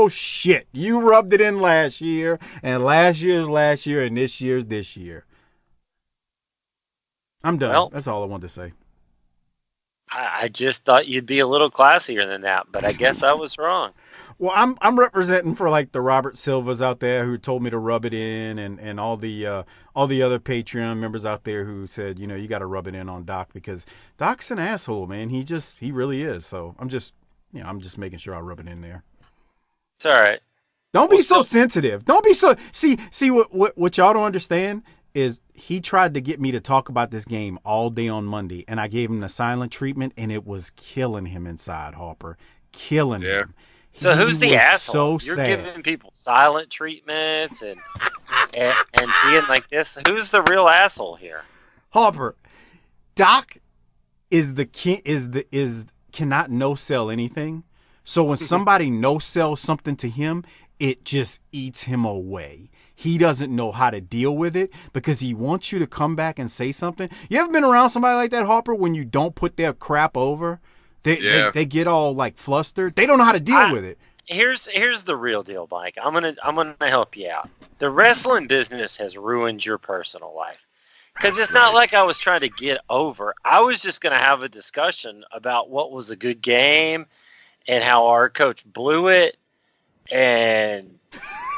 Bullshit. You rubbed it in last year, and last year's last year, and this year's this year. I'm done. Well, that's all I wanted to say. I just thought you'd be a little classier than that, but I guess I was wrong. Well, I'm representing for like the Robert Silvas out there who told me to rub it in, and all the other Patreon members out there who said, you got to rub it in on Doc because Doc's an asshole, man. He really is. So I'm just making sure I rub it in there. It's all right. Don't be so sensitive. Don't be so see what y'all don't understand is he tried to get me to talk about this game all day on Monday, and I gave him the silent treatment, and it was killing him inside, Harper. Killing him. So who's the asshole? So You're sad. giving people silent treatments and being like this. Who's the real asshole here? Harper, Doc is the king. Cannot no sell anything. So when somebody no sells something to him, it just eats him away. He doesn't know how to deal with it because he wants you to come back and say something. You ever been around somebody like that, Harper, when you don't put their crap over? They get all like flustered. They don't know how to deal with it. Here's the real deal, Mike. I'm gonna help you out. The wrestling business has ruined your personal life. Because it's not like I was trying to get over. I was just going to have a discussion about what was a good game and how our coach blew it. And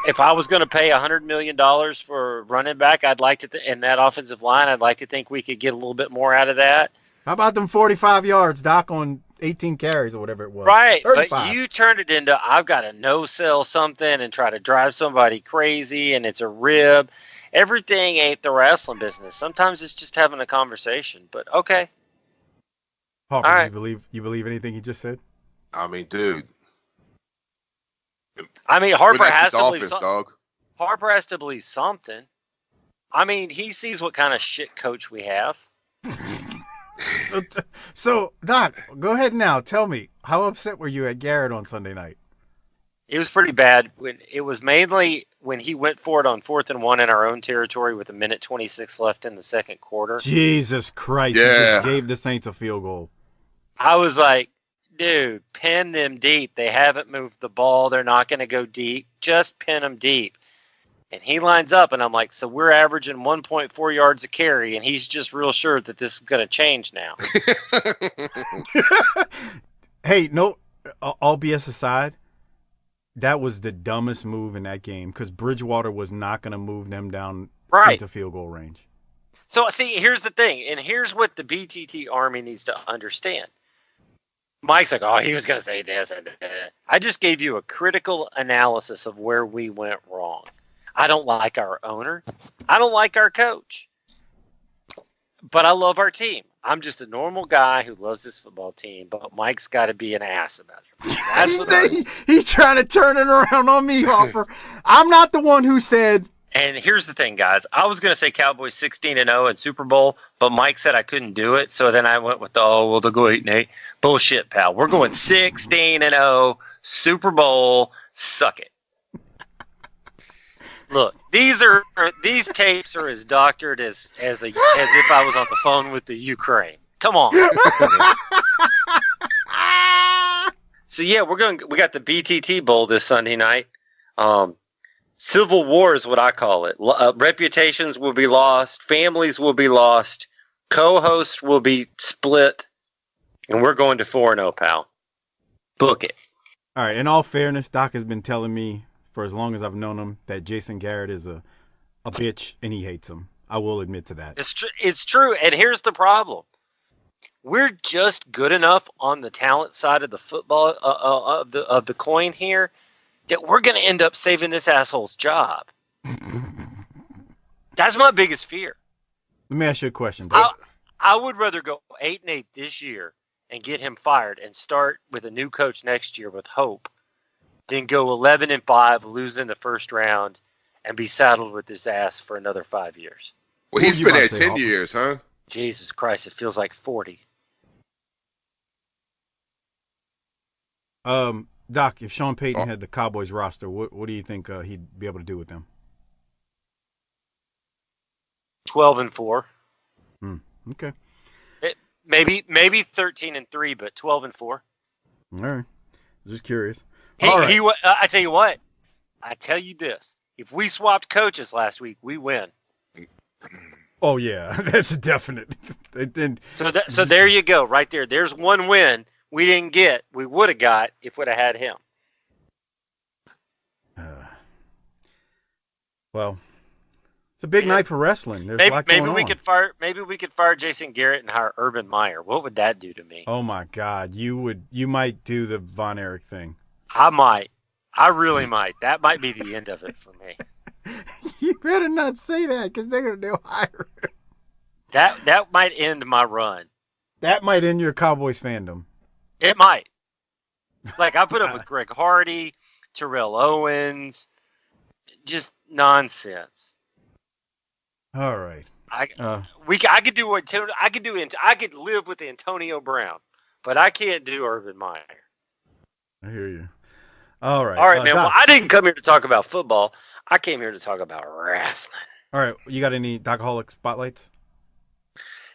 if I was going to pay $100 million for running back, I'd like to, in that offensive line, I'd like to think we could get a little bit more out of that. How about them 45 yards, Doc, on 18 carries or whatever it was? Right, 35. but you turned it into I've got to no-sell something and try to drive somebody crazy, and it's a rib. Everything ain't the wrestling business. Sometimes it's just having a conversation, but okay. Harper, all right. you believe anything he just said? I mean, dude. I mean, Harper has to Dolphins, believe something. dog. Harper has to believe something. I mean, he sees what kind of shit coach we have. So, Doc, go ahead now. Tell me, how upset were you at Garrett on Sunday night? It was pretty bad. It was mainly when he went for it on 4th and 1 in our own territory with 1:26 left in the second quarter. Jesus Christ! Yeah. You just gave the Saints a field goal. I was like, dude, pin them deep. They haven't moved the ball. They're not going to go deep. Just pin them deep. And he lines up, and I'm like, so we're averaging 1.4 yards a carry, and he's just real sure that this is going to change now. Hey, no, all BS aside, that was the dumbest move in that game because Bridgewater was not going to move them down into field goal range. So, see, here's the thing, and here's what the BTT Army needs to understand. Mike's like, oh, he was going to say this. I just gave you a critical analysis of where we went wrong. I don't like our owner. I don't like our coach. But I love our team. I'm just a normal guy who loves this football team, but Mike's got to be an ass about it. That's what He's trying to turn it around on me, Harper. I'm not the one who said. And here's the thing, guys. I was going to say Cowboys 16-0 in Super Bowl, but Mike said I couldn't do it. So then I went with, they'll go 8-8. Bullshit, pal. We're going 16-0, Super Bowl. Suck it. Look, these tapes are as doctored as if I was on the phone with the Ukraine. Come on. So yeah, we got the BTT Bowl this Sunday night. Civil war is what I call it. Reputations will be lost, families will be lost, co-hosts will be split, and we're going to 4-0, pal. Book it. All right. In all fairness, Doc has been telling me for as long as I've known him that Jason Garrett is a bitch and he hates him. I will admit to that. It's true. And here's the problem. We're just good enough on the talent side of the football of the coin here that we're going to end up saving this asshole's job. That's my biggest fear. Let me ask you a question, Doc. I would rather go 8-8 this year and get him fired and start with a new coach next year with hope than go 11-5, lose in the first round, and be saddled with his ass for another 5 years. Well, he's been there 10 years, huh? Jesus Christ, it feels like 40. Doc, if Sean Payton had the Cowboys roster, what do you think he'd be able to do with them? 12-4. Okay. Maybe 13-3, but 12-4. All right. Just curious. I tell you what. I tell you this. If we swapped coaches last week, we win. Oh yeah, that's definite. So there you go, right there. There's one win we didn't get. We would have got if we'd have had him. Well, it's a big night for wrestling. There's a lot going on. Maybe we could fire Jason Garrett and hire Urban Meyer. What would that do to me? Oh my God, you might do the Von Erich thing. I might. I really might. That might be the end of it for me. You better not say that because they'll hire him. That might end my run. That might end your Cowboys fandom. It might. Like I put up with Greg Hardy, Terrell Owens, just nonsense. All right. I could live with Antonio Brown, but I can't do Urban Meyer. I hear you. All right. All right, man. Doc. Well, I didn't come here to talk about football. I came here to talk about wrestling. All right. You got any Doc-A-Holic Spotlights?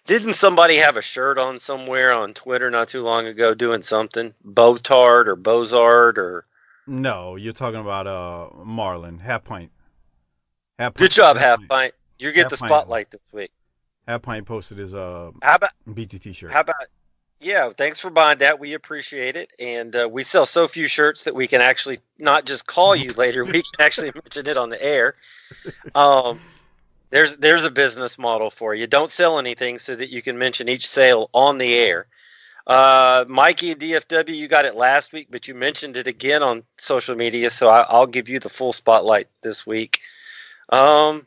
Didn't somebody have a shirt on somewhere on Twitter not too long ago doing something? Botard or Bozard or... No, you're talking about Marlon. Half pint. Good job, Half Pint. You get the spotlight this week. Half Pint posted his BTT shirt. How about... Yeah, thanks for buying that. We appreciate it. And we sell so few shirts that we can actually not just call you later. We can actually mention it on the air. There's a business model for you. Don't sell anything so that you can mention each sale on the air. Mikey and DFW, you got it last week, but you mentioned it again on social media, so I'll give you the full spotlight this week. No,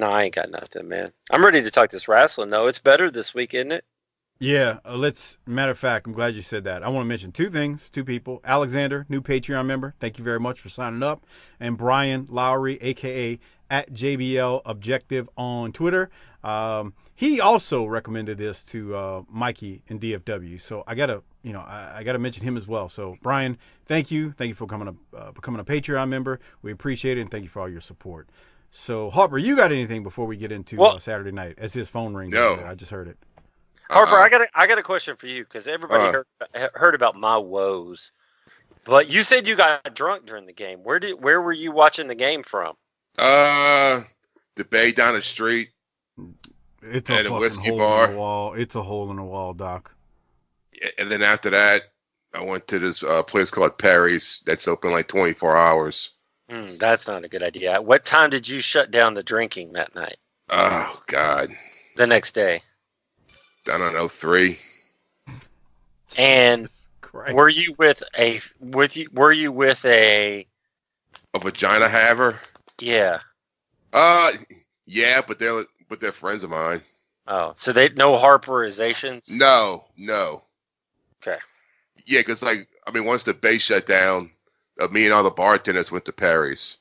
I ain't got nothing, man. I'm ready to talk this wrestling, though. It's better this week, isn't it? Yeah, matter of fact, I'm glad you said that. I want to mention two people. Alexander, new Patreon member. Thank you very much for signing up. And Brian Lowry, a.k.a. at JBL Objective on Twitter. He also recommended this to Mikey and DFW. So I gotta mention him as well. So Brian, thank you. Thank you for becoming a Patreon member. We appreciate it, and thank you for all your support. So Harper, you got anything before we get into Saturday night? As his phone rings. No. I just heard it. Harper, I got a question for you because everybody heard about my woes, but you said you got drunk during the game. Where were you watching the game from? The bay down the street. It's at a whiskey hole bar. In the wall. It's a hole in the wall, Doc. And then after that, I went to this place called Perry's that's open like 24 hours. That's not a good idea. What time did you shut down the drinking that night? Oh God. The next day. I don't know, 3. And were you with a vagina haver? Yeah. Yeah, but they're friends of mine. Oh, so they no Harperizations? No. Okay. Yeah, because once the base shut down, me and all the bartenders went to Perry's,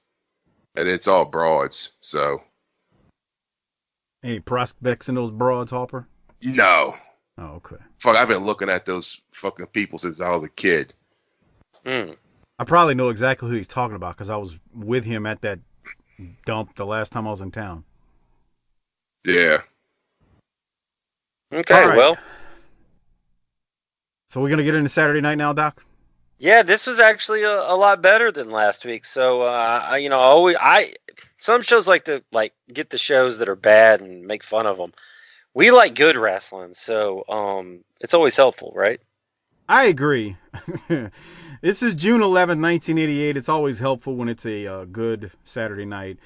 and it's all broads. So. Any prospects in those broads, Harper? No. Oh, okay. Fuck, I've been looking at those fucking people since I was a kid. I probably know exactly who he's talking about because I was with him at that dump the last time I was in town. Yeah. Okay, right. Well. So we're going to get into Saturday night now, Doc? Yeah, this was actually a lot better than last week. So, some shows like to get the shows that are bad and make fun of them. We like good wrestling, so it's always helpful, right? I agree. This is June 11th, 1988. It's always helpful when it's a good Saturday night.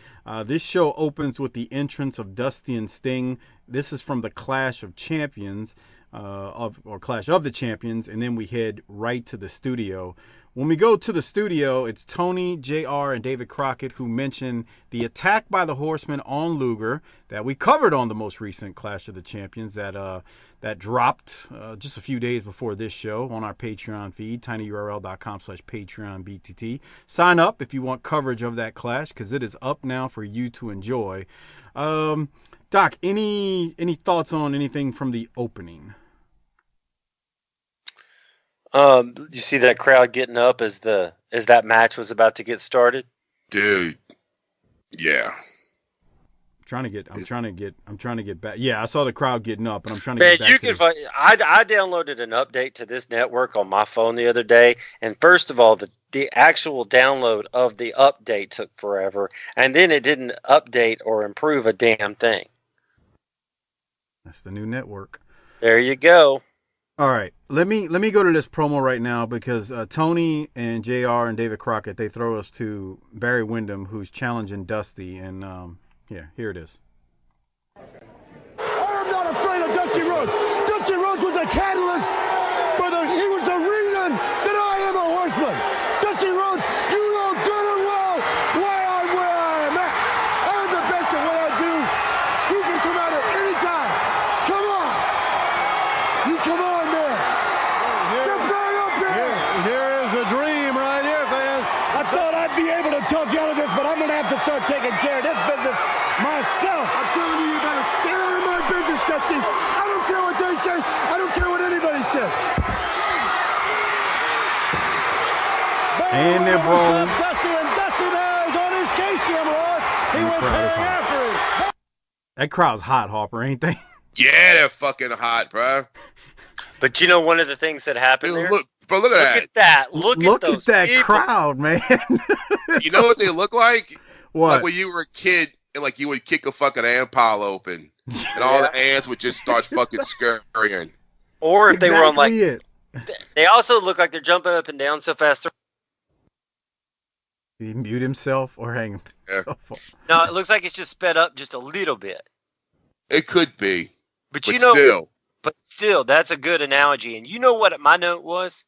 This show opens with the entrance of Dusty and Sting. This is from the Clash of Champions, Clash of the Champions, and then we head right to the studio. When we go to the studio, it's Tony, JR, and David Crockett who mention the attack by the Horsemen on Luger that we covered on the most recent Clash of the Champions that dropped just a few days before this show on our Patreon feed, tinyurl.com/PatreonBTT. Sign up if you want coverage of that clash because it is up now for you to enjoy. Doc, any thoughts on anything from the opening? You see that crowd getting up as that match was about to get started? Dude. Yeah. trying to get back. Yeah, I saw the crowd getting up, and I'm trying to Man, get back. I downloaded an update to this network on my phone the other day, and first of all, the actual download of the update took forever, and then it didn't update or improve a damn thing. That's the new network. There you go. All right, let me go to this promo right now because Tony and JR and David Crockett, they throw us to Barry Windham, who's challenging Dusty, and yeah, here it is. I am not afraid of Dusty Rhodes. Dusty Rhodes was the catalyst he was the reason that I am a horseman. Dusty Rhodes, you know good and well why I'm where I am at. I'm the best at what I do. You can come at it anytime. Come on. You come on there. Step right up here. Here is a dream right here, fans. I thought I'd be able to talk you out of this, but I'm going to have to start taking care of this business myself. I'm telling you, you better stay out of my business, Dusty. I don't care what they say. I don't care what anybody says. And they're brawling. Dusty, and Dusty now is on his case, Jim Ross. He went tearing after him. That crowd's hot, Harper, ain't they? Yeah, they're fucking hot, bro. But you know, one of the things that happened there. Look at that. Look at that people. Crowd, man. You know what they look like? What? Like when you were a kid and like you would kick a fucking ant pile open and all the ants would just start fucking scurrying. Or if they were on like it. They also look like they're jumping up and down so fast. Did he mute himself or hang himself? Yeah. No, it looks like it's just sped up just a little bit. It could be. But you know, still. But still, that's a good analogy. And you know what my note was?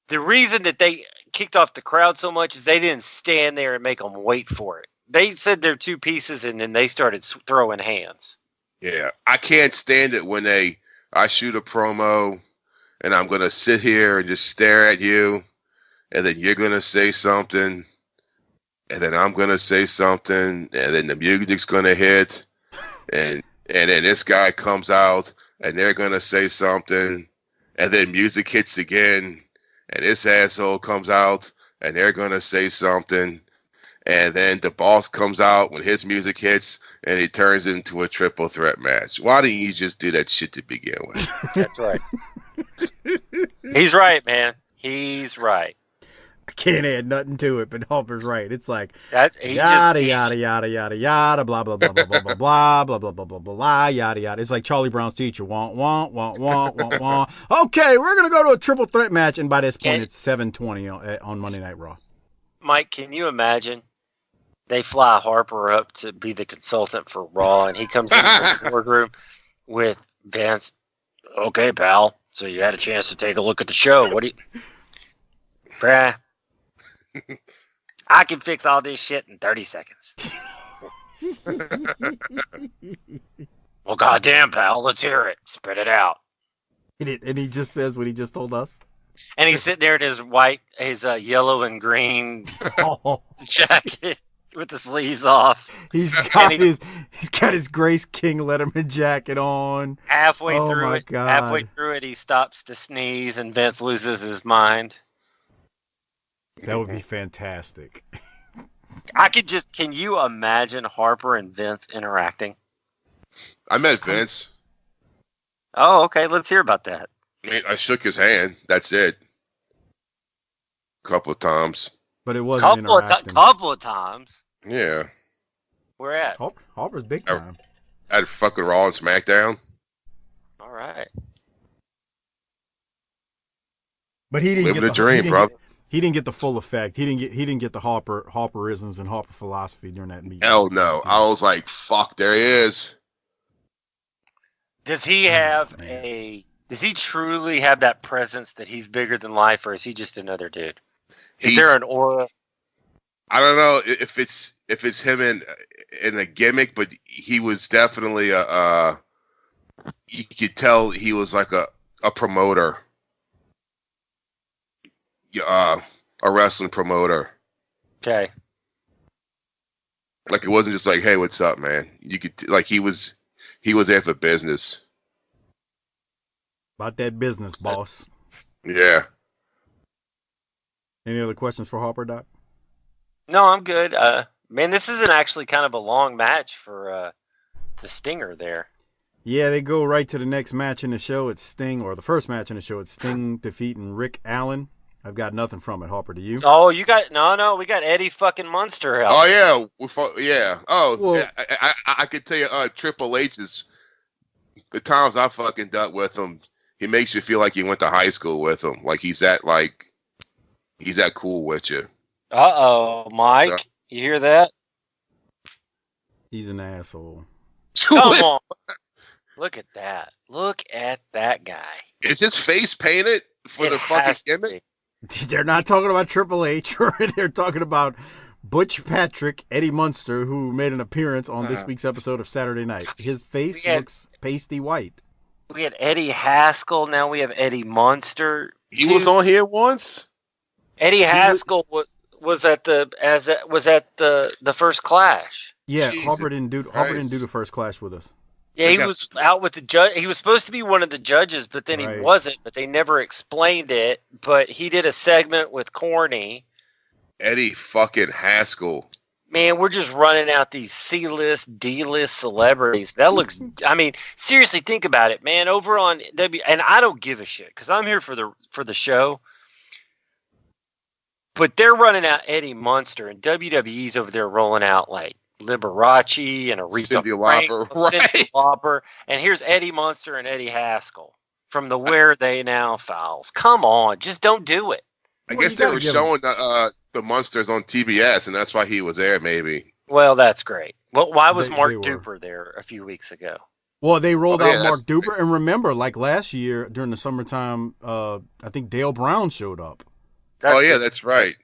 The reason that they kicked off the crowd so much is they didn't stand there and make them wait for it. They said they're two pieces, and then they started throwing hands. Yeah. I can't stand it when I shoot a promo, and I'm going to sit here and just stare at you, and then you're going to say something, and then I'm going to say something, and then the music's going to hit, and then this guy comes out, and they're going to say something, and then music hits again, and this asshole comes out, and they're going to say something, and then the boss comes out when his music hits, and he turns into a triple threat match. Why didn't you just do that shit to begin with? That's right. He's right, man. He's right. I can't add nothing to it, but Harper's right. It's like yada yada yada blah blah blah blah blah blah blah blah blah blah blah blah yada yada. It's like Charlie Brown's teacher. Want. Okay, we're gonna go to a triple threat match, and by this point, it's 7:20 on Monday Night Raw. Mike, can you imagine? They fly Harper up to be the consultant for Raw, and he comes into the boardroom with Vince. Okay, pal. So you had a chance to take a look at the show. What do you... Bruh. I can fix all this shit in 30 seconds. Well, goddamn, pal. Let's hear it. Spread it out. And he just says what he just told us. And he's sitting there in his yellow and green jacket with the sleeves off. He's got his Grace King Letterman jacket on. Halfway through it, he stops to sneeze, and Vince loses his mind. That would be fantastic. Can you imagine Harper and Vince interacting? I met Vince. Oh, okay. Let's hear about that. I mean, I shook his hand. That's it. Couple of times. But it wasn't interacting. Couple of times. Yeah. Where at? Harper's big time. At fucking Raw and SmackDown. All right. But he didn't Living the dream, brother. He didn't get the full effect. He didn't get the Harperisms and Harper philosophy during that meeting. Hell no. I was like, fuck, there he is. Does he does he truly have that presence that he's bigger than life, or is he just another dude? Is there an aura? I don't know if it's him in a gimmick, but he was definitely you could tell he was like a promoter. A wrestling promoter. Okay. Like it wasn't just like, hey, what's up, man? You could like he was there for business. About that business, boss. Yeah. Any other questions for Harper, Doc? No, I'm good. Man, this isn't actually kind of a long match for the Stinger there. Yeah, they go right to the next match in the show. It's Sting, or the first match in the show. It's Sting defeating Rick Allen. I've got nothing from it, Harper. Do you? Oh, you got no. We got Eddie fucking Munster help. Oh yeah, yeah. Oh, Well, I could tell you, Triple H is the times I fucking dealt with him. He makes you feel like you went to high school with him. Like he's that cool with you. Uh-oh, Mike. You hear that? he's an asshole. Come on. Look at that. Look at that guy. Is his face painted for the fucking gimmick? They're not talking about Triple H, or they're talking about Butch Patrick, Eddie Munster, who made an appearance on this week's episode of Saturday Night. His face looks pasty white. We had Eddie Haskell. Now we have Eddie Munster. He was on here once. Eddie Haskell was at the first Clash. Yeah, Jesus Harper didn't do the first Clash with us. Yeah, he was out with the judge. He was supposed to be one of the judges, but then he wasn't. But they never explained it. But he did a segment with Corny. Eddie fucking Haskell. Man, we're just running out these C-list, D-list celebrities. That looks. I mean, seriously, think about it, man. Over on and I don't give a shit because I'm here for the show. But they're running out Eddie Munster, and WWE's over there rolling out like Liberace and Aretha Lauper, Cyndi Lauper, and here's Eddie Munster and Eddie Haskell from the Where They Now files. Come on, just don't do it. I guess they were showing the Munsters on TBS, and that's why he was there, maybe. Well, that's great. Well, why was Mark Duper there a few weeks ago? Well, they rolled out Mark Duper, and remember, like last year during the summertime, I think Dale Brown showed up. That's right.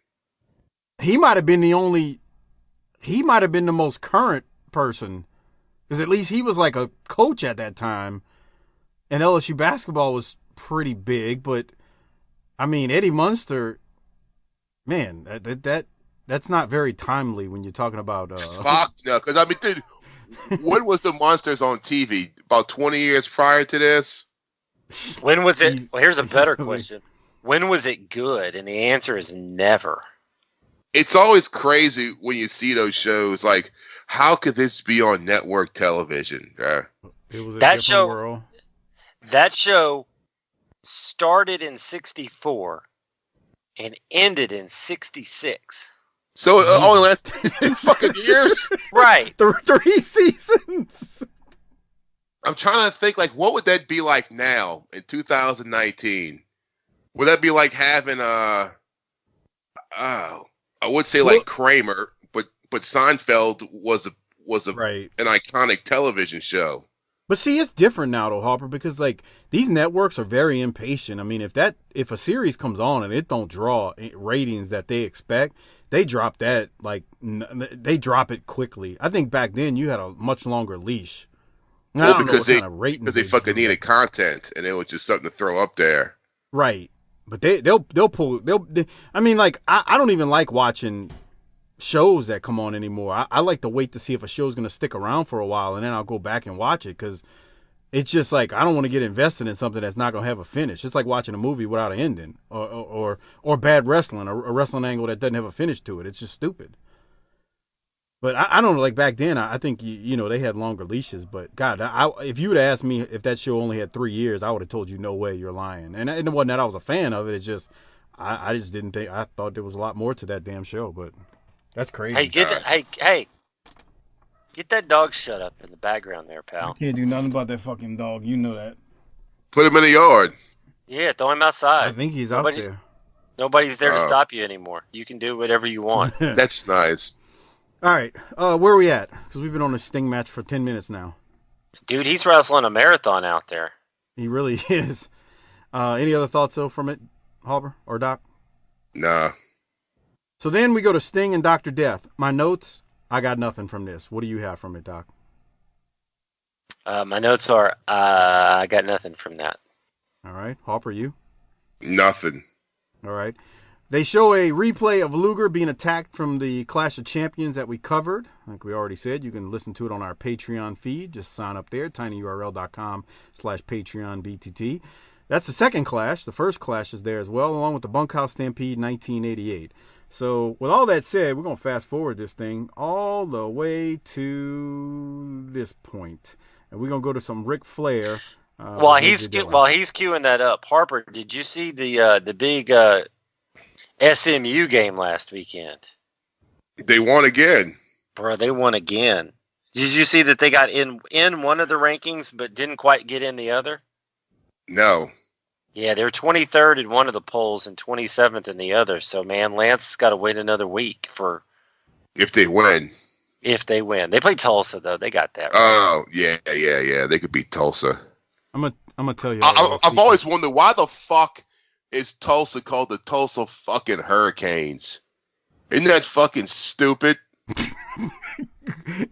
He might have been the most current person, because at least he was like a coach at that time, and LSU basketball was pretty big. But I mean, Eddie Munster, man, that's not very timely when you're talking about. Fuck no, because I mean, dude, when was the Munsters on TV? About 20 years prior to this. When was it? Well, here's a better question. When was it good? And the answer is never. It's always crazy when you see those shows. Like, how could this be on network television? It was a different world. That show started in '64 and ended in '66. So it only lasted 2 fucking years? Right. 3 seasons. I'm trying to think, like, what would that be like now in 2019? Would that be like having I would say like Kramer, but Seinfeld was an iconic television show. But see, it's different now, though, Harper, because like these networks are very impatient. I mean, if a series comes on and it don't draw ratings that they expect, they drop that they drop it quickly. I think back then you had a much longer leash. Well, because they fucking needed content, and it was just something to throw up there. Right. But they'll I mean, like, I don't even like watching shows that come on anymore. I like to wait to see if a show's going to stick around for a while, and then I'll go back and watch it, because it's just like I don't want to get invested in something that's not going to have a finish. It's like watching a movie without an ending, or bad wrestling, a wrestling angle that doesn't have a finish to it. It's just stupid. But I don't know, like back then, I think, you know, they had longer leashes. But, God, if you would have asked me if that show only had 3 years, I would have told you, no way, you're lying. And it wasn't that I was a fan of it. It's just, I just didn't think, I thought there was a lot more to that damn show. But that's crazy. Hey, get that dog shut up in the background there, pal. I can't do nothing about that fucking dog. You know that. Put him in the yard. Yeah, throw him outside. I think he's out there. Nobody's there to stop you anymore. You can do whatever you want. That's nice. All right, where are we at? Because we've been on a Sting match for 10 minutes now. Dude, he's wrestling a marathon out there. He really is. Any other thoughts, though, from it, Halber or Doc? Nah. So then we go to Sting and Dr. Death. My notes, I got nothing from this. What do you have from it, Doc? My notes are, I got nothing from that. All right. Harper, you? Nothing. All right. They show a replay of Luger being attacked from the Clash of Champions that we covered. Like we already said, you can listen to it on our Patreon feed. Just sign up there, tinyurl.com/PatreonBTT. That's the second Clash. The first Clash is there as well, along with the Bunkhouse Stampede 1988. So with all that said, we're going to fast forward this thing all the way to this point. And we're going to go to some Ric Flair. While he's queuing that up, Harper, did you see the big SMU game last weekend? They won again. Bro, they won again. Did you see that they got in one of the rankings but didn't quite get in the other? No. Yeah, they're 23rd in one of the polls and 27th in the other. So, man, Lance's got to wait another week for... If they win. If they win. They play Tulsa, though. They got that right. Oh, yeah. They could beat Tulsa. I'm gonna tell you. I've always wondered, why the fuck is Tulsa called the Tulsa fucking Hurricanes? Isn't that fucking stupid?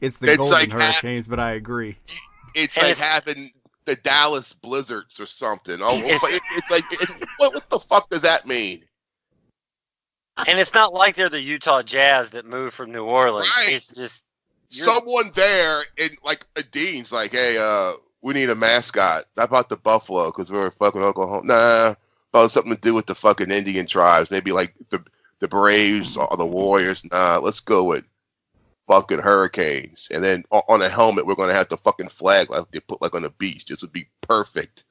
It's the Golden Hurricanes, but I agree. It's like having the Dallas Blizzards or something. What the fuck does that mean? And it's not like they're the Utah Jazz that moved from New Orleans. Right. It's just someone there in like a dean's like, hey, we need a mascot. Not about the Buffalo because we're fucking Oklahoma. Nah, about something to do with the fucking Indian tribes. Maybe like the Braves or the Warriors. Nah, let's go with fucking Hurricanes. And then on a helmet, we're gonna have the fucking flag like they put like on the beach. This would be perfect.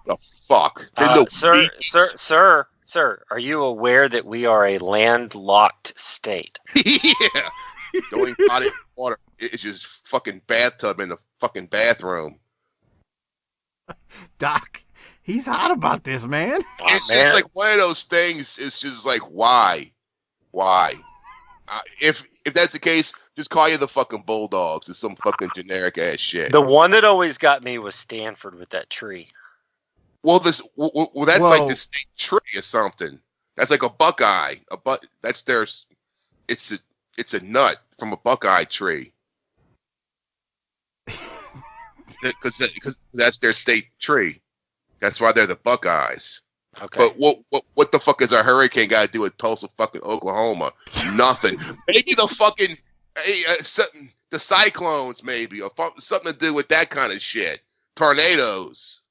The fuck, sir. Are you aware that we are a landlocked state? Yeah, the only body of water is just fucking bathtub in the fucking bathroom. Doc, he's hot about this, man. It's just like one of those things. It's just like, why? If that's the case, just call you the fucking Bulldogs. It's some fucking generic ass shit. The one that always got me was Stanford with that tree. Well, that's like the state tree or something. That's like a Buckeye. That's theirs. It's a nut from a Buckeye tree. Because that's their state tree. That's why they're the Buckeyes. Okay. But what the fuck is a hurricane got to do with Tulsa, fucking Oklahoma? Nothing. Maybe the fucking the cyclones, maybe, or something to do with that kind of shit. Tornadoes.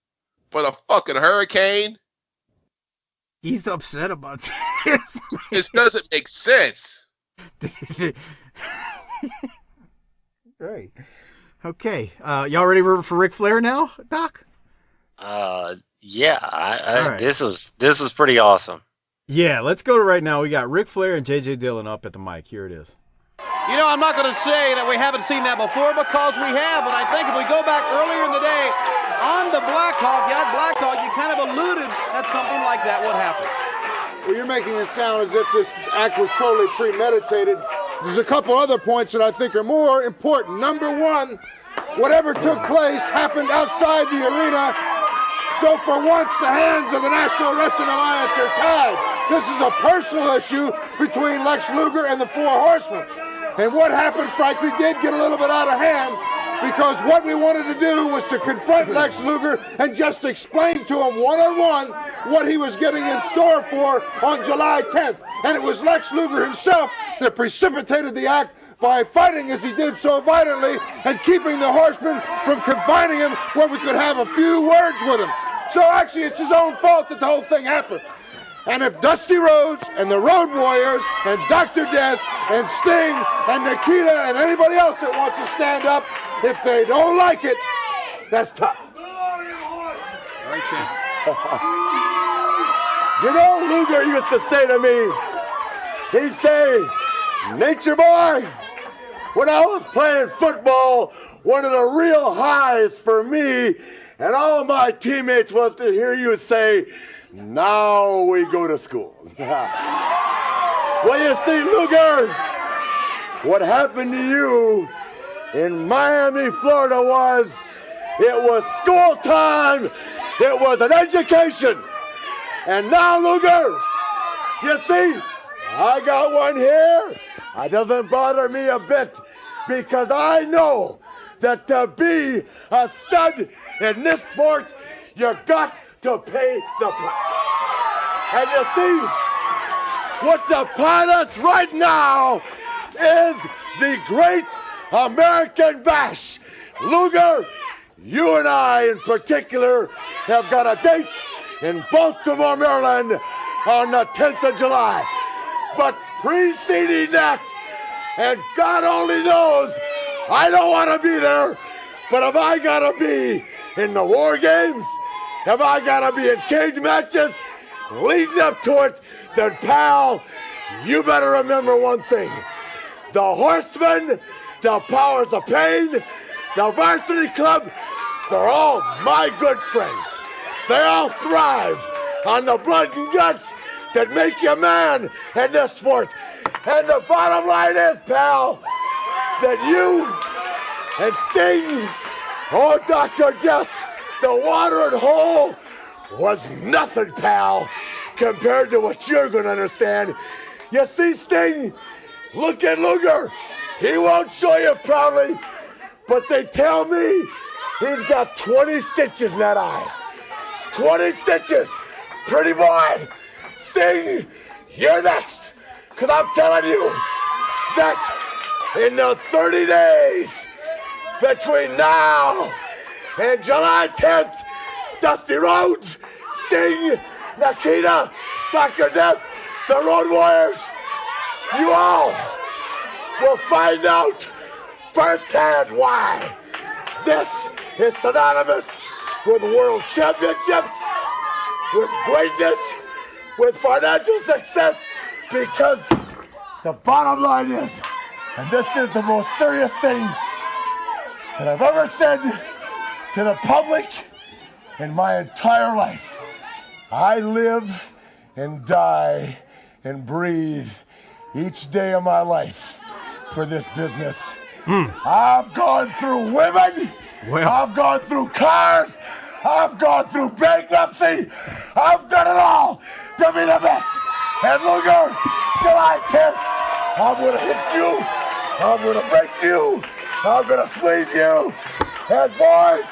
But a fucking hurricane? He's upset about this. This doesn't make sense. Right. Okay. Y'all ready for Ric Flair now, Doc? Yeah. Right. This was pretty awesome. Yeah, let's go to right now. We got Ric Flair and J.J. Dillon up at the mic. Here it is. You know, I'm not going to say that we haven't seen that before because we have, and I think if we go back earlier in the day on the Black Hawk, you kind of alluded that something like that would happen. Well, you're making it sound as if this act was totally premeditated. There's a couple other points that I think are more important. Number one, whatever took place happened outside the arena. So for once, the hands of the National Wrestling Alliance are tied. This is a personal issue between Lex Luger and the Four Horsemen. And what happened, frankly, did get a little bit out of hand because what we wanted to do was to confront Lex Luger and just explain to him one-on-one what he was getting in store for on July 10th. And it was Lex Luger himself that precipitated the act by fighting as he did so violently and keeping the Horsemen from confining him where we could have a few words with him. So actually, it's his own fault that the whole thing happened. And if Dusty Rhodes and the Road Warriors and Dr. Death and Sting and Nikita and anybody else that wants to stand up, if they don't like it, that's tough. All right, champ. You know, Luger used to say to me, he'd say, Nature Boy, when I was playing football, one of the real highs for me and all of my teammates was to hear you say, now we go to school. Well, you see, Luger, what happened to you in Miami, Florida it was school time, it was an education. And now, Luger, you see, I got one here. It doesn't bother me a bit because I know that to be a stud in this sport, you got to pay the price. And you see, what's upon us right now is the Great American Bash. Luger, you and I in particular have got a date in Baltimore, Maryland on the 10th of July. But preceding that. And God only knows I don't want to be there, but if I got to be in the war games, if I got to be in cage matches leading up to it, then pal, you better remember one thing. The Horsemen, the Powers of Pain, the Varsity Club, they're all my good friends. They all thrive on the blood and guts that make you a man in this sport. And the bottom line is, pal, that you and Sting, oh, Dr. Death, the watering hole was nothing, pal, compared to what you're going to understand. You see, Sting, look at Luger. He won't show you proudly, but they tell me he's got 20 stitches in that eye. 20 stitches. Pretty boy. Sting, you're next. Because I'm telling you that in the 30 days between now and July 10th, Dusty Rhodes, Sting, Nikita, Dr. Death, the Road Warriors, you all will find out firsthand why this is synonymous with world championships, with greatness, with financial success, because the bottom line is, and this is the most serious thing that I've ever said to the public in my entire life. I live and die and breathe each day of my life for this business. I've gone through women, I've gone through cars, I've gone through bankruptcy, I've done it all to be the best. And Luger, July 10th, I'm gonna hit you, I'm gonna break you, I'm gonna squeeze you. And boys,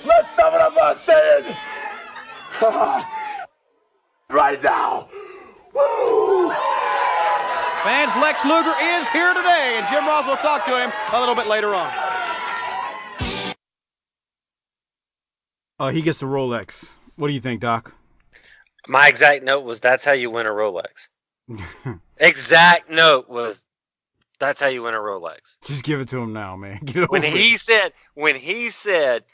let some of us say it right now. Woo! Fans, Lex Luger is here today, and Jim Ross will talk to him a little bit later on. He gets the Rolex. What do you think, Doc? My exact note was, that's how you win a Rolex. Exact note was, that's how you win a Rolex. Just give it to him now, man. Get over when it. he said,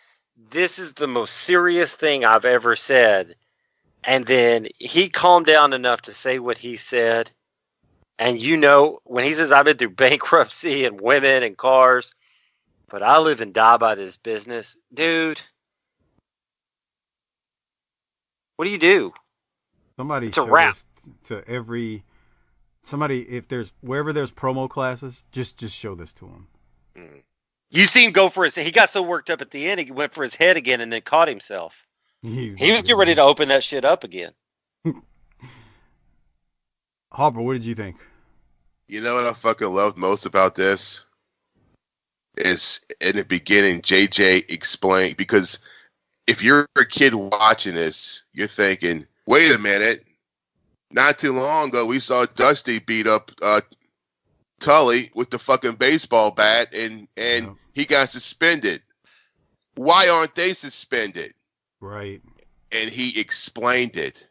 this is the most serious thing I've ever said, and then he calmed down enough to say what he said, and you know, when he says, I've been through bankruptcy and women and cars, but I live and die by this business, dude, what do you do? Somebody it's a show wrap. this to every somebody. If there's wherever there's promo classes, just show this to him. You see him go for his. He got so worked up at the end, he went for his head again, and then caught himself. He was getting ready to open that shit up again. Harper, what did you think? You know what I fucking loved most about this is in the beginning, JJ explained, because if you're a kid watching this, you're thinking, wait a minute. Not too long ago, we saw Dusty beat up Tully with the fucking baseball bat, and he got suspended. Why aren't they suspended? Right. And he explained it.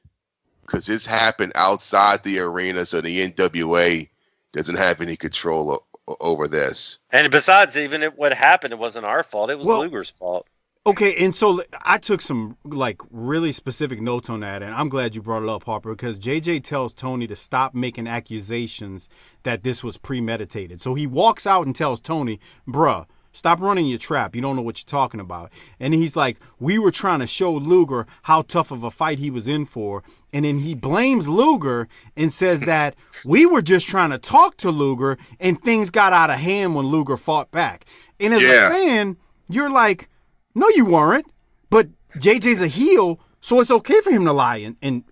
Because this happened outside the arena, so the NWA doesn't have any control over this. And besides, even if what happened, it wasn't our fault. It was Luger's fault. Okay, and so I took some like really specific notes on that, and I'm glad you brought it up, Harper, because JJ tells Tony to stop making accusations that this was premeditated. So he walks out and tells Tony, bruh, stop running your trap. You don't know what you're talking about. And he's like, we were trying to show Luger how tough of a fight he was in for. And then he blames Luger and says that we were just trying to talk to Luger and things got out of hand when Luger fought back. And as a fan, you're like, no, you weren't. But JJ's a heel, so it's okay for him to lie and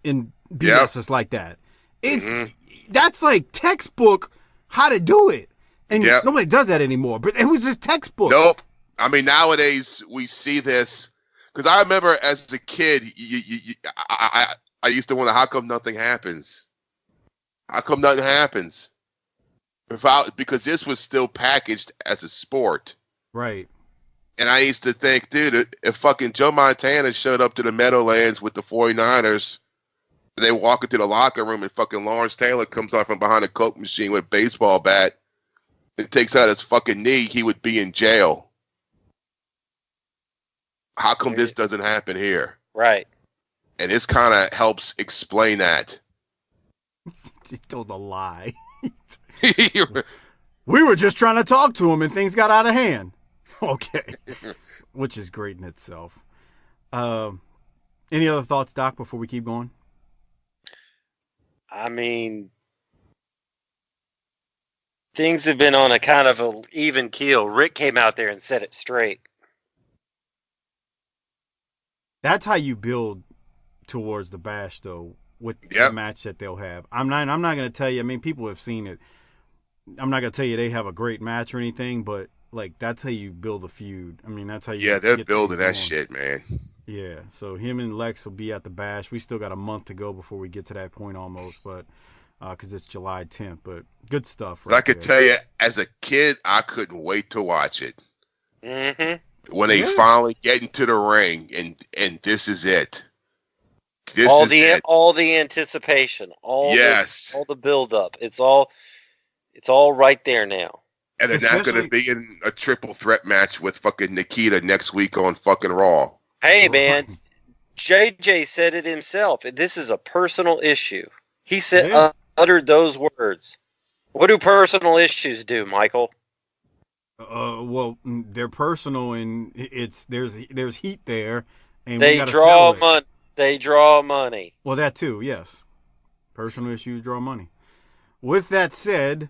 BS us like that. It's that's like textbook how to do it. And nobody does that anymore. But it was just textbook. Nope. I mean, nowadays we see this because I remember as a kid, I used to wonder how come nothing happens. How come nothing happens? Because this was still packaged as a sport, right? And I used to think, dude, if fucking Joe Montana showed up to the Meadowlands with the 49ers They walk into the locker room and fucking Lawrence Taylor comes out from behind a Coke machine with a baseball bat and takes out his fucking knee, he would be in jail. How come this doesn't happen here? Right. And this kind of helps explain that. He told a lie. We were just trying to talk to him and things got out of hand. Okay. Which is great in itself. Any other thoughts, Doc, before we keep going? I mean, things have been on a kind of an even keel. Rick came out there and set it straight. That's how you build towards the bash, though, with the match that they'll have. I'm not going to tell you. I mean, people have seen it. I'm not going to tell you they have a great match or anything, but like that's how you build a feud. I mean, that's how you. Yeah, they're building that shit, man. Yeah, so him and Lex will be at the bash. We still got a month to go before we get to that point almost, but because it's July 10th. But good stuff. Right, I could tell you, as a kid, I couldn't wait to watch it. Mm-hmm. When they finally get into the ring, and this is it. All the anticipation, all the build up. It's all right there now. And they're not going to be in a triple threat match with fucking Nikita next week on fucking Raw. Hey man, JJ said it himself. This is a personal issue. He said uttered those words. What do personal issues do, Michael? Well, they're personal, and there's heat there, and they draw money. They draw money. Well, that too, yes. Personal issues draw money. With that said,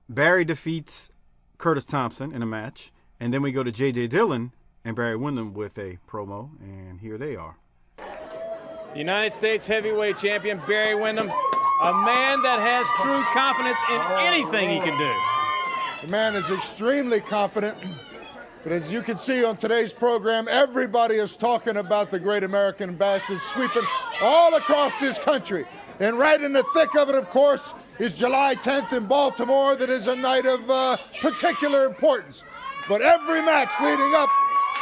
Barry defeats Curtis Thompson in a match, and then we go to J.J. Dillon and Barry Windham with a promo, and here they are. United States Heavyweight Champion Barry Windham, a man that has true confidence in anything he can do. The man is extremely confident, but as you can see on today's program, everybody is talking about the Great American Bash that's sweeping all across this country. And right in the thick of it, of course, is July 10th in Baltimore. That is a night of particular importance. But every match leading up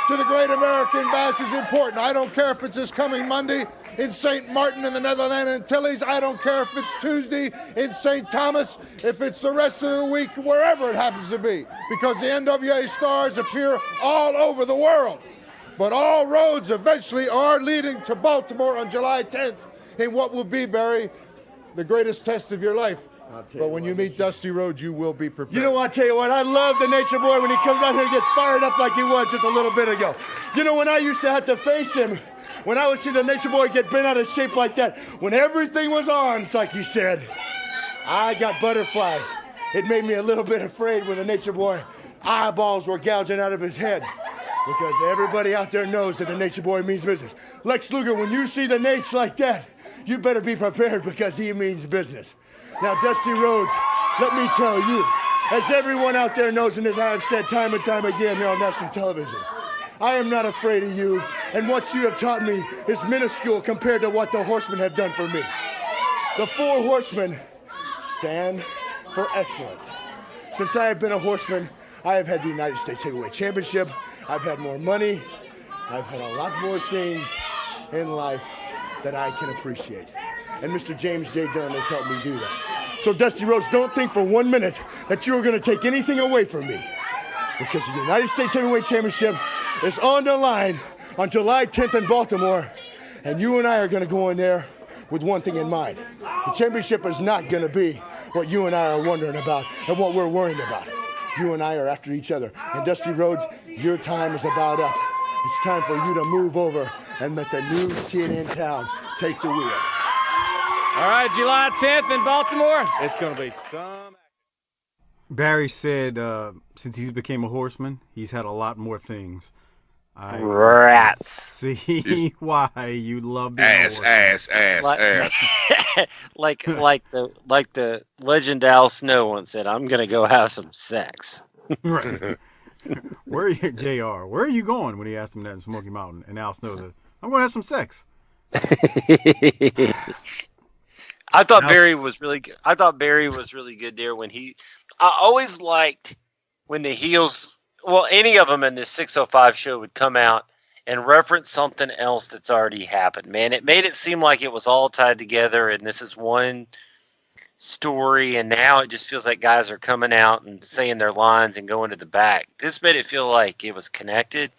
to the Great American Bash is important. I don't care if it's this coming Monday in St. Martin in the Netherlands Antilles. I don't care if it's Tuesday in St. Thomas, if it's the rest of the week, wherever it happens to be, because the NWA stars appear all over the world. But all roads eventually are leading to Baltimore on July 10th in what will be, Barry, the greatest test of your life. But when you meet Dusty Rhodes, you will be prepared. You know what, I tell you what, I love the Nature Boy when he comes out here and gets fired up like he was just a little bit ago. You know, when I used to have to face him, when I would see the Nature Boy get bent out of shape like that, when everything was on, it's like he said, I got butterflies. It made me a little bit afraid when the Nature Boy eyeballs were gouging out of his head, because everybody out there knows that the Nature Boy means business. Lex Luger, when you see the Nature like that, you better be prepared, because he means business. Now, Dusty Rhodes, let me tell you, as everyone out there knows, and as I have said time and time again here on national television, I am not afraid of you, and what you have taught me is minuscule compared to what the Horsemen have done for me. The 4 Horsemen stand for excellence. Since I have been a Horseman, I have had the United States Heavyweight Championship, I've had more money, I've had a lot more things in life that I can appreciate. And Mr. James J. Dillon has helped me do that. So Dusty Rhodes, don't think for 1 minute that you are going to take anything away from me, because the United States Heavyweight Championship is on the line on July 10th in Baltimore, and you and I are going to go in there with one thing in mind. The championship is not going to be what you and I are wondering about and what we're worrying about. You and I are after each other. And Dusty Rhodes, your time is about up. It's time for you to move over and let the new kid in town take the wheel. All right, July 10th in Baltimore. It's going to be some. Barry said since he's became a Horseman, he's had a lot more things. Rats. See why you love the ass. like the legend Al Snow once said, I'm going to go have some sex. Right. Where are you, JR? Where are you going when he asked him that in Smoky Mountain? And Al Snow said, I'm going to have some sex. I thought Barry was really good. I thought Barry was really good there when I always liked when the heels, well, any of them in this 605 show would come out and reference something else that's already happened. Man, it made it seem like it was all tied together, and this is one story, and now it just feels like guys are coming out and saying their lines and going to the back. This made it feel like it was connected,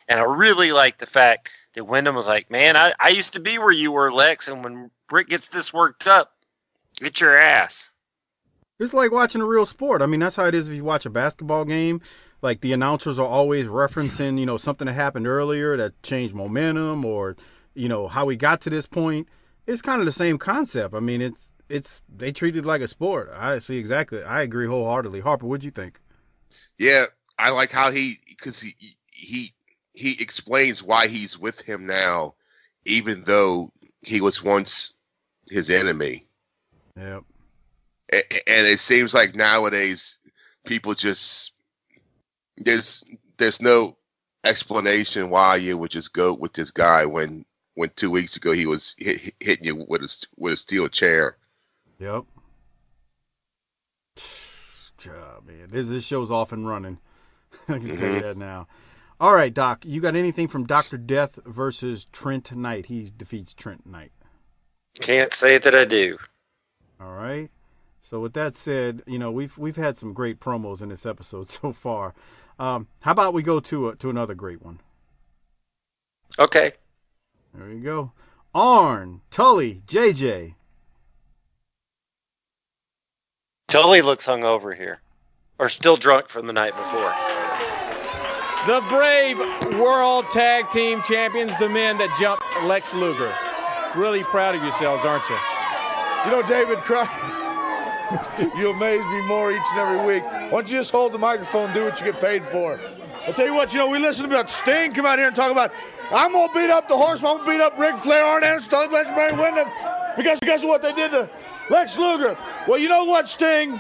and I really like the fact that Wyndham was like, man, I used to be where you were, Lex, and when Rick gets this worked up, get your ass. It's like watching a real sport. I mean, that's how it is if you watch a basketball game. Like, the announcers are always referencing, something that happened earlier that changed momentum, or, how we got to this point. It's kind of the same concept. I mean, they treat it like a sport. I see exactly. I agree wholeheartedly. Harper, what'd you think? Yeah, I like how because he explains why he's with him now, even though he was once his enemy. Yep. And it seems like nowadays people just there's no explanation why you would just go with this guy when 2 weeks ago he was hitting you with a steel chair. Yep. God, man, this show's off and running. I can tell you that now. All right, Doc, you got anything from Dr. Death versus Trent Knight? He defeats Trent Knight. Can't say that I do. All right. So with that said, we've had some great promos in this episode so far. How about we go to another great one? Okay. There you go. Arn, Tully, JJ. Tully looks hungover here, or still drunk from the night before. The brave World Tag Team Champions, the men that jumped Lex Luger. Really proud of yourselves, aren't you? David Crockett, you amaze me more each and every week. Why don't you just hold the microphone and do what you get paid for? I'll tell you what, we listened about Sting come out here and talk about, I'm going to beat up the Horsemen, I'm going to beat up Ric Flair, Arn Anderson, Tully Blanchard, Barry Windham, because of what they did to Lex Luger. Well, you know what, Sting?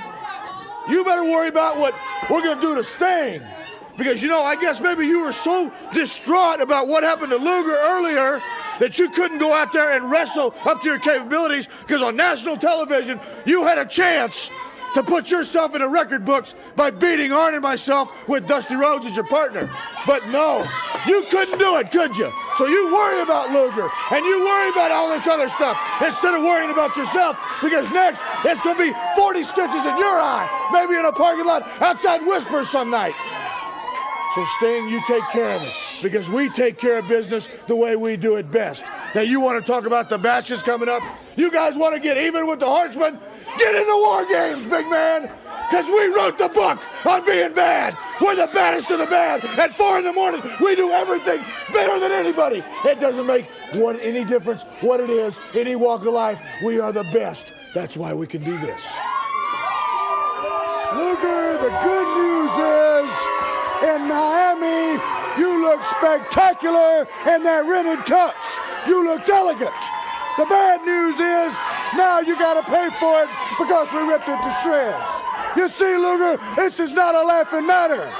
You better worry about what we're going to do to Sting. Because, I guess maybe you were so distraught about what happened to Luger earlier that you couldn't go out there and wrestle up to your capabilities, because on national television, you had a chance to put yourself in the record books by beating Arn and myself with Dusty Rhodes as your partner. But no, you couldn't do it, could you? So you worry about Luger, and you worry about all this other stuff instead of worrying about yourself, because next, it's going to be 40 stitches in your eye, maybe in a parking lot outside Whispers some night. So Sting, you take care of it, because we take care of business the way we do it best. Now, you want to talk about the matches coming up? You guys want to get even with the Horsemen? Get in the War Games, big man, because we wrote the book on being bad. We're the baddest of the bad. At 4 in the morning, we do everything better than anybody. It doesn't make any difference what it is, any walk of life. We are the best. That's why we can do this. Luger, the good news is, in Miami, you look spectacular in that rented tux. You looked elegant. The bad news is, now you got to pay for it because we ripped it to shreds. You see, Luger, this is not a laughing matter.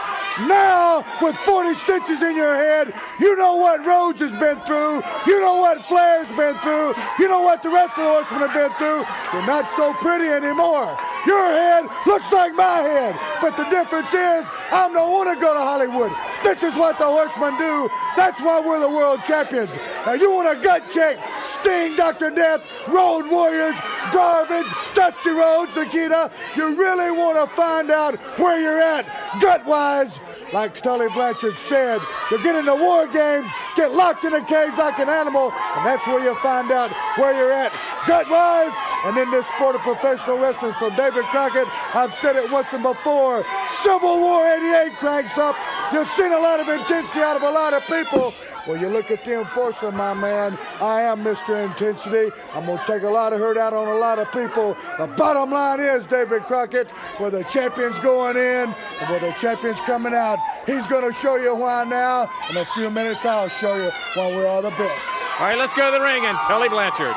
Now, with 40 stitches in your head, you know what Rhodes has been through. You know what Flair's been through. You know what the rest of the Horsemen have been through. You're not so pretty anymore. Your head looks like my head. But the difference is, I don't want to go to Hollywood. This is what the Horsemen do. That's why we're the world champions. Now, you want a gut check? Sting, Dr. Death, Road Warriors, Garbage, Dusty Rhodes, Nikita. You really want to find out where you're at, gut-wise. Like Tully Blanchard said, you get into War Games, get locked in a cage like an animal, and that's where you find out where you're at, gut-wise, and in this sport of professional wrestling. So David Crockett, I've said it once and before, Civil War 88 cranks up. You've seen a lot of intensity out of a lot of people. Well, you look at the enforcer, my man. I am Mr. Intensity. I'm going to take a lot of hurt out on a lot of people. The bottom line is, David Crockett, where the champion's going in and where the champion's coming out, he's going to show you why now. In a few minutes, I'll show you why we're all the best. All right, let's go to the ring and Tully Blanchard.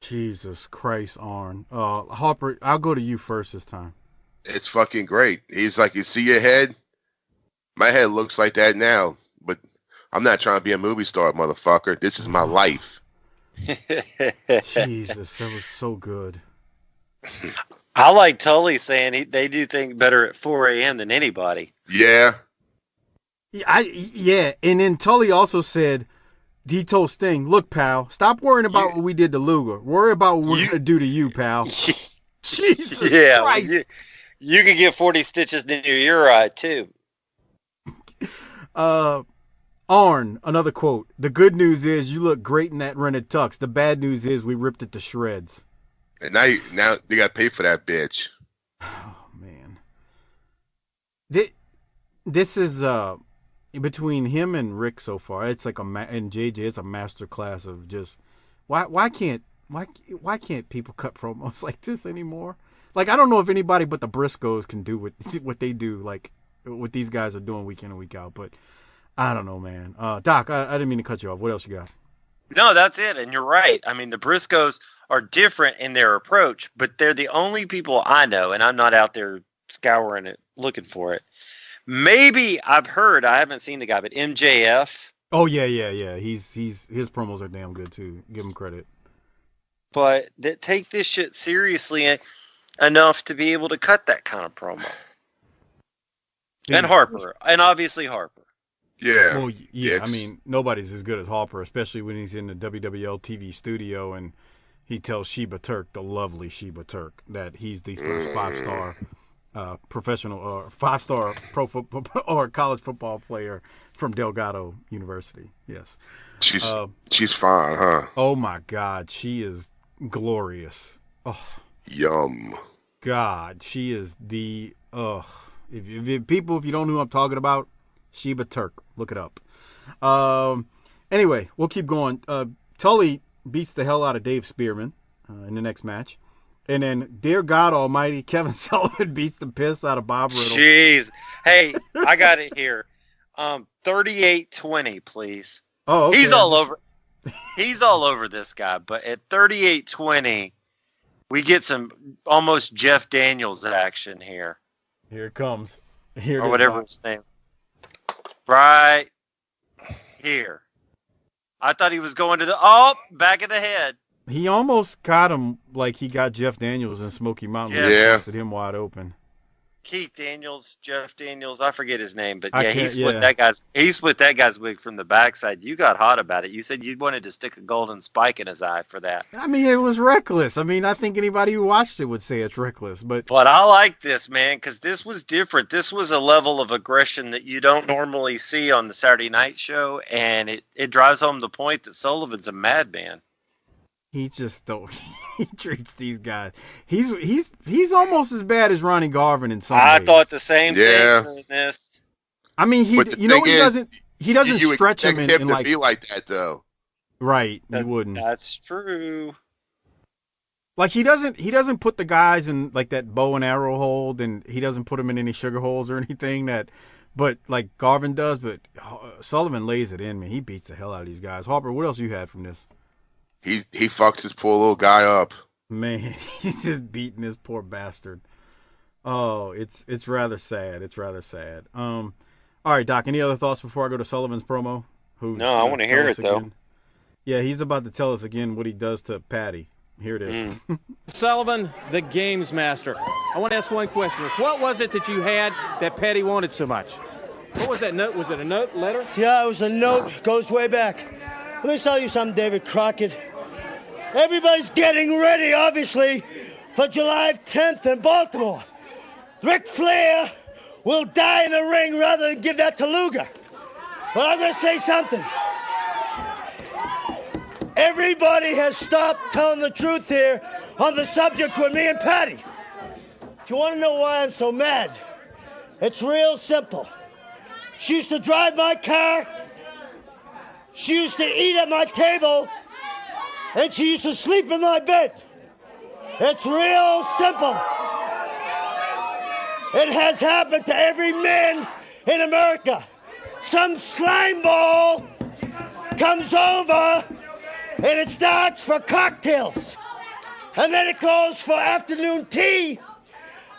Jesus Christ, Arn. Harper, I'll go to you first this time. It's fucking great. He's like, you see your head? My head looks like that now, but I'm not trying to be a movie star, motherfucker. This is my life. Jesus, that was so good. I like Tully saying they do things better at 4 a.m. than anybody. Yeah. Yeah, and then Tully also said, he told Sting, look, pal, stop worrying about what we did to Luger. Worry about what we're going to do to you, pal. Jesus Christ. You can get 40 stitches in your eye, too. Arn, another quote. The good news is you look great in that rented tux. The bad news is we ripped it to shreds. And now they got to pay for that bitch. Oh, man. This is between him and Rick so far. It's like and JJ. It's a master class of just why can't people cut promos like this anymore? Like, I don't know if anybody but the Briscoes can do what they do, like what these guys are doing week in and week out. But I don't know, man. Doc, I didn't mean to cut you off. What else you got? No, that's it. And you're right. I mean, the Briscoes are different in their approach, but they're the only people I know, and I'm not out there scouring it, looking for it. Maybe I've heard, I haven't seen the guy, but MJF. Oh yeah. His promos are damn good too. Give him credit. But that take this shit seriously enough to be able to cut that kind of promo. And Harper, and obviously Harper. Yeah. Well, yeah. I mean, nobody's as good as Harper, especially when he's in the WWL TV studio and he tells Sheba Turk, the lovely Sheba Turk, that he's the first 5-star professional or 5-star pro football or college football player from Delgado University. Yes. She's fine, huh? Oh my God, she is glorious. Oh, yum. God, she is the If you don't know who I'm talking about, Sheba Turk, look it up. Anyway, we'll keep going. Tully beats the hell out of Dave Spearman in the next match. And then, dear God Almighty, Kevin Sullivan beats the piss out of Bob Riddle. Jeez. Hey, I got it here. 38-20, please. Oh, okay. He's all over this guy, but at 38-20, we get some almost Jeff Daniels action here. Here it comes. Or whatever his name. Right here. I thought he was going to the back of the head. He almost got him like he got Jeff Daniels in Smoky Mountain. Yeah. Busted him wide open. Keith Daniels, Jeff Daniels, I forget his name, but he split that guy's wig from the backside. You got hot about it. You said you wanted to stick a golden spike in his eye for that. I mean, it was reckless. I mean, I think anybody who watched it would say it's reckless, but I like this, man, because this was different. This was a level of aggression that you don't normally see on the Saturday Night Show, and it drives home the point that Sullivan's a madman. He just don't. He treats these guys. He's almost as bad as Ronnie Garvin in some ways. I thought the same thing in this. I mean, he doesn't stretch him in like be like that though. Right, he wouldn't. That's true. Like he doesn't put the guys in like that bow and arrow hold, and he doesn't put them in any sugar holes or anything but like Garvin does. But Sullivan lays it in, man. He beats the hell out of these guys. Harper, what else you had from this? He fucks his poor little guy up. Man, he's just beating this poor bastard. Oh, it's rather sad. It's rather sad. All right, Doc, any other thoughts before I go to Sullivan's promo? No, I want to hear it, though. Yeah, he's about to tell us again what he does to Patty. Here it is. Sullivan, the games master. I want to ask one question. What was it that you had that Patty wanted so much? What was that note? Was it a note, letter? Yeah, it was a note. Goes way back. Let me tell you something, David Crockett. Everybody's getting ready, obviously, for July 10th in Baltimore. Ric Flair will die in the ring rather than give that to Luger. But I'm going to say something. Everybody has stopped telling the truth here on the subject with me and Patty. If you want to know why I'm so mad, it's real simple. She used to drive my car. She used to eat at my table, and she used to sleep in my bed. It's real simple. It has happened to every man in America. Some slime ball comes over, and it starts for cocktails. And then it goes for afternoon tea.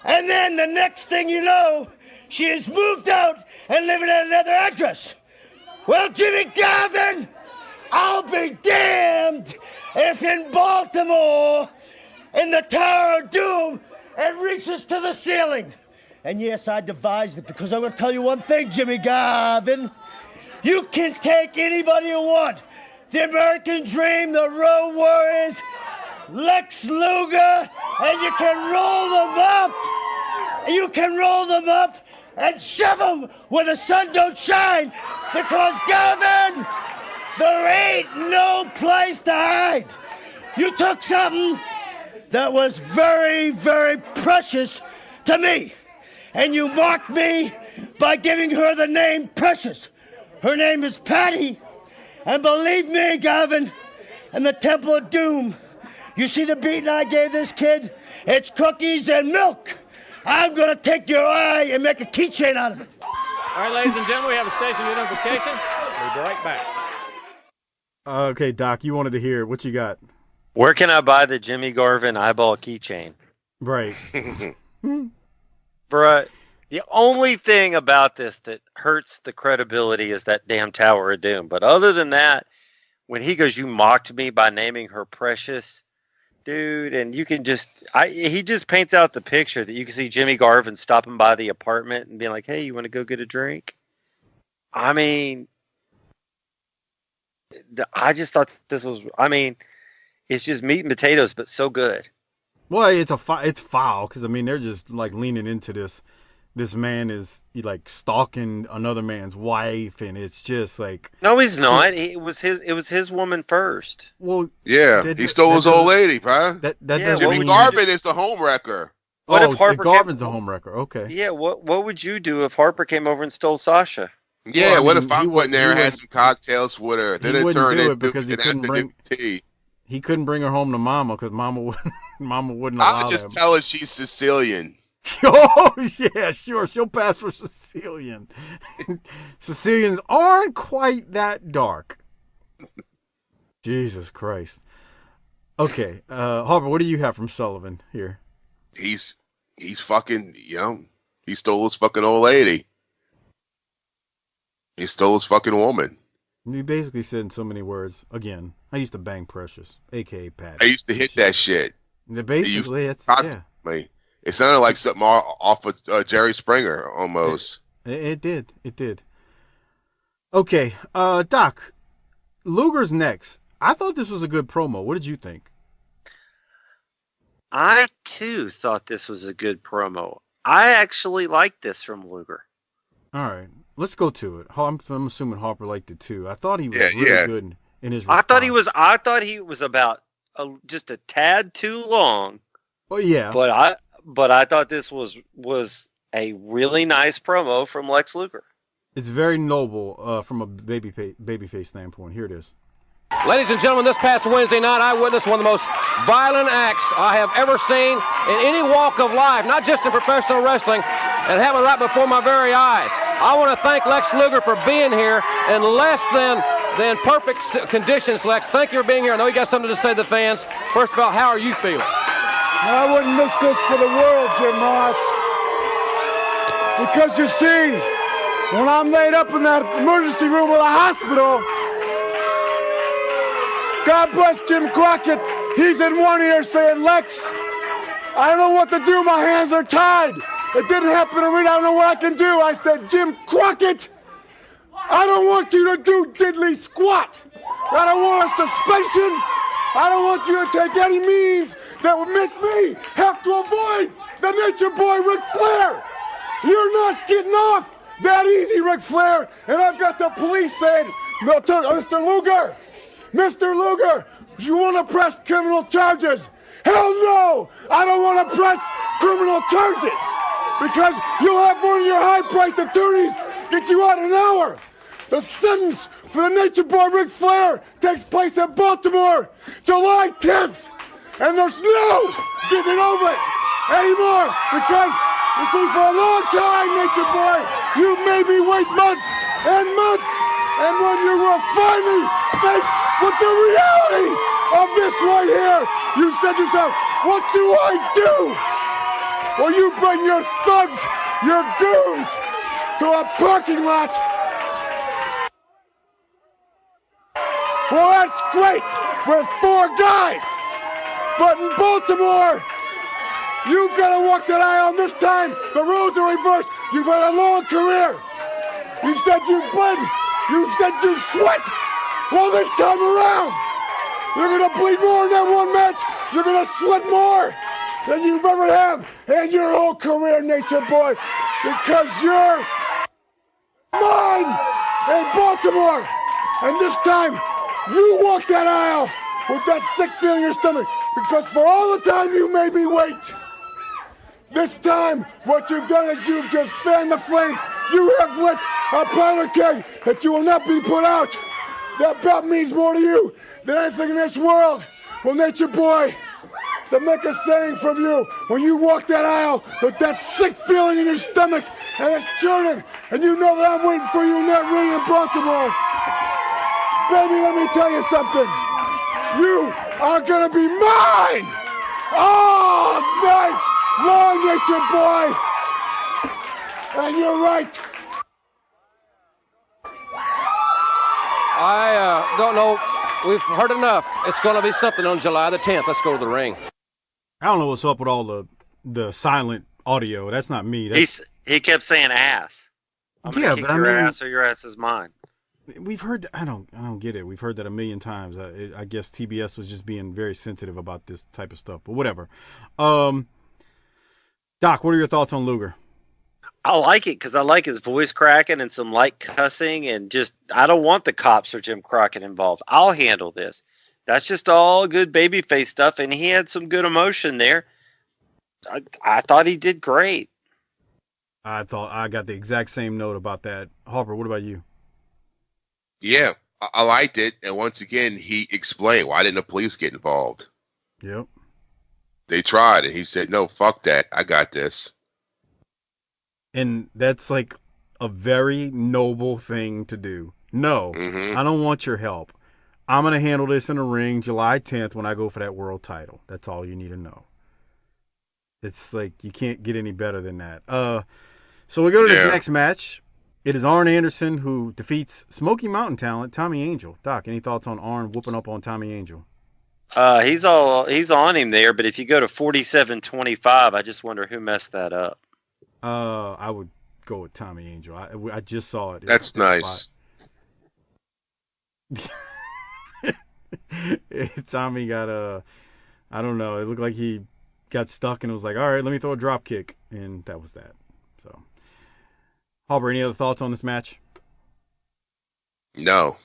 And then the next thing you know, she has moved out and living at another address. Well, Jimmy Garvin, I'll be damned if in Baltimore, in the Tower of Doom, it reaches to the ceiling. And yes, I devised it because I'm going to tell you one thing, Jimmy Garvin. You can take anybody you want. The American Dream, the Road Warriors, Lex Luger, and you can roll them up. You can roll them up and shove them where the sun don't shine. Because, Garvin, there ain't no place to hide. You took something that was very, very precious to me. And you mocked me by giving her the name Precious. Her name is Patty. And believe me, Gavin, in the Temple of Doom, you see the beating I gave this kid? It's cookies and milk. I'm going to take your eye and make a keychain out of it. All right, ladies and gentlemen, we have a station identification. We'll be right back. Okay, Doc, you wanted to hear. What you got? Where can I buy the Jimmy Garvin eyeball keychain? Right. Bruh, the only thing about this that hurts the credibility is that damn Tower of Doom. But other than that, when he goes, you mocked me by naming her Precious, dude, and you can just, he just paints out the picture that you can see Jimmy Garvin stopping by the apartment and being like, hey, you want to go get a drink? I mean, I just thought this was, it's just meat and potatoes, but so good. Well, it's foul because, they're just, like, leaning into this. This man is, like, stalking another man's wife, and it's just, like... No, he's not. It was his woman first. Well... Yeah, he stole his old lady, pal. Jimmy Garvin is the homewrecker. What if Harper Garvin's the homewrecker, okay. Yeah, what would you do if Harper came over and stole Sasha? Yeah, what if I went there and had some cocktails with her? Then it turned into because he couldn't bring tea. He couldn't bring her home to Mama because Mama wouldn't allow I'll just tell her she's Sicilian. Oh, yeah, sure. She'll pass for Sicilian. Sicilians aren't quite that dark. Jesus Christ. Okay, Harper, what do you have from Sullivan here? He's fucking, he stole his fucking old lady. He stole his fucking woman. You basically said in so many words, again, I used to bang Precious, a.k.a. Pat. I used to hit that shit. Basically, it's, yeah. It sounded like something off of Jerry Springer, almost. It did. Okay, Doc, Luger's next. I thought this was a good promo. What did you think? I, too, thought this was a good promo. I actually liked this from Luger. All right. Let's go to it. I'm assuming Harper liked it too. I thought he was really good in his response. I thought he was about just a tad too long. Well, yeah. But I thought this was a really nice promo from Lex Luger. It's very noble from a babyface standpoint. Here it is. Ladies and gentlemen, this past Wednesday night, I witnessed one of the most violent acts I have ever seen in any walk of life, not just in professional wrestling, and happened right before my very eyes. I want to thank Lex Luger for being here in less than perfect conditions, Lex. Thank you for being here. I know you got something to say to the fans. First of all, how are you feeling? I wouldn't miss this for the world, Jim Ross. Because you see, when I'm laid up in that emergency room of the hospital, God bless Jim Crockett, he's in one ear saying, Lex, I don't know what to do, my hands are tied. It didn't happen to me, I don't know what I can do. I said, Jim Crockett, I don't want you to do diddly squat. I don't want a suspension. I don't want you to take any means that would make me have to avoid the Nature Boy Ric Flair. You're not getting off that easy, Ric Flair. And I've got the police saying, no, Mr. Luger, you want to press criminal charges? Hell no! I don't want to press criminal charges because you'll have one of your high-priced attorneys get you out in an hour. The sentence for the Nature Boy Ric Flair takes place in Baltimore, July 10th. And there's no getting over it anymore because you see, for a long time, Nature Boy, you made me wait months and months. And when you will finally face with the reality of this right here, you said to yourself, what do I do? Well, you bring your sons, your goons, to a parking lot. Well, that's great with 4 guys. But in Baltimore, You've got to walk that aisle, and this time the roles are reversed. You've had a long career. You've said you've bled. You've said you've sweat. Well, this time around, you're going to bleed more in that one match. You're going to sweat more than you've ever have in your whole career, Nature Boy, because you're mine in Baltimore. And this time, you walk that aisle with that sick feeling in your stomach, because for all the time you made me wait, this time what you've done is you've just fanned the flames. You have lit a powder keg that you will not be put out. That belt means more to you than anything in this world. Well, Nature Boy, to make a saying from you, when you walk that aisle with that sick feeling in your stomach and it's churning, and you know that I'm waiting for you in that ring in Baltimore, baby, let me tell you something. You are gonna be mine all night long, Nature Boy. And you're right. I don't know. We've heard enough. It's going to be something on July the 10th. Let's go to the ring. I don't know what's up with all the silent audio. That's not me. He kept saying ass. I'm gonna kick your ass, or your ass is mine. We've heard. I don't get it. We've heard that a million times. I guess TBS was just being very sensitive about this type of stuff. But whatever. Doc, what are your thoughts on Luger? I like it because I like his voice cracking and some light cussing, and just I don't want the cops or Jim Crockett involved. I'll handle this. That's just all good babyface stuff, and he had some good emotion there. I thought he did great. I thought I got the exact same note about that. Harper, what about you? Yeah, I liked it. And once again, he explained, why didn't the police get involved? Yep. They tried, and he said, no, fuck that. I got this. And that's like a very noble thing to do. No, I don't want your help. I'm going to handle this in the ring July 10th when I go for that world title. That's all you need to know. It's like you can't get any better than that. So we go to this next match. It is Arn Anderson who defeats Smoky Mountain talent Tommy Angel. Doc, any thoughts on Arn whooping up on Tommy Angel? He's on him there, but if you go to 47-25, I just wonder who messed that up. I would go with Tommy Angel. I just saw it. That's nice. Tommy got I don't know. It looked like he got stuck and was like, all right, let me throw a drop kick, and that was that. So, Harper, any other thoughts on this match? No.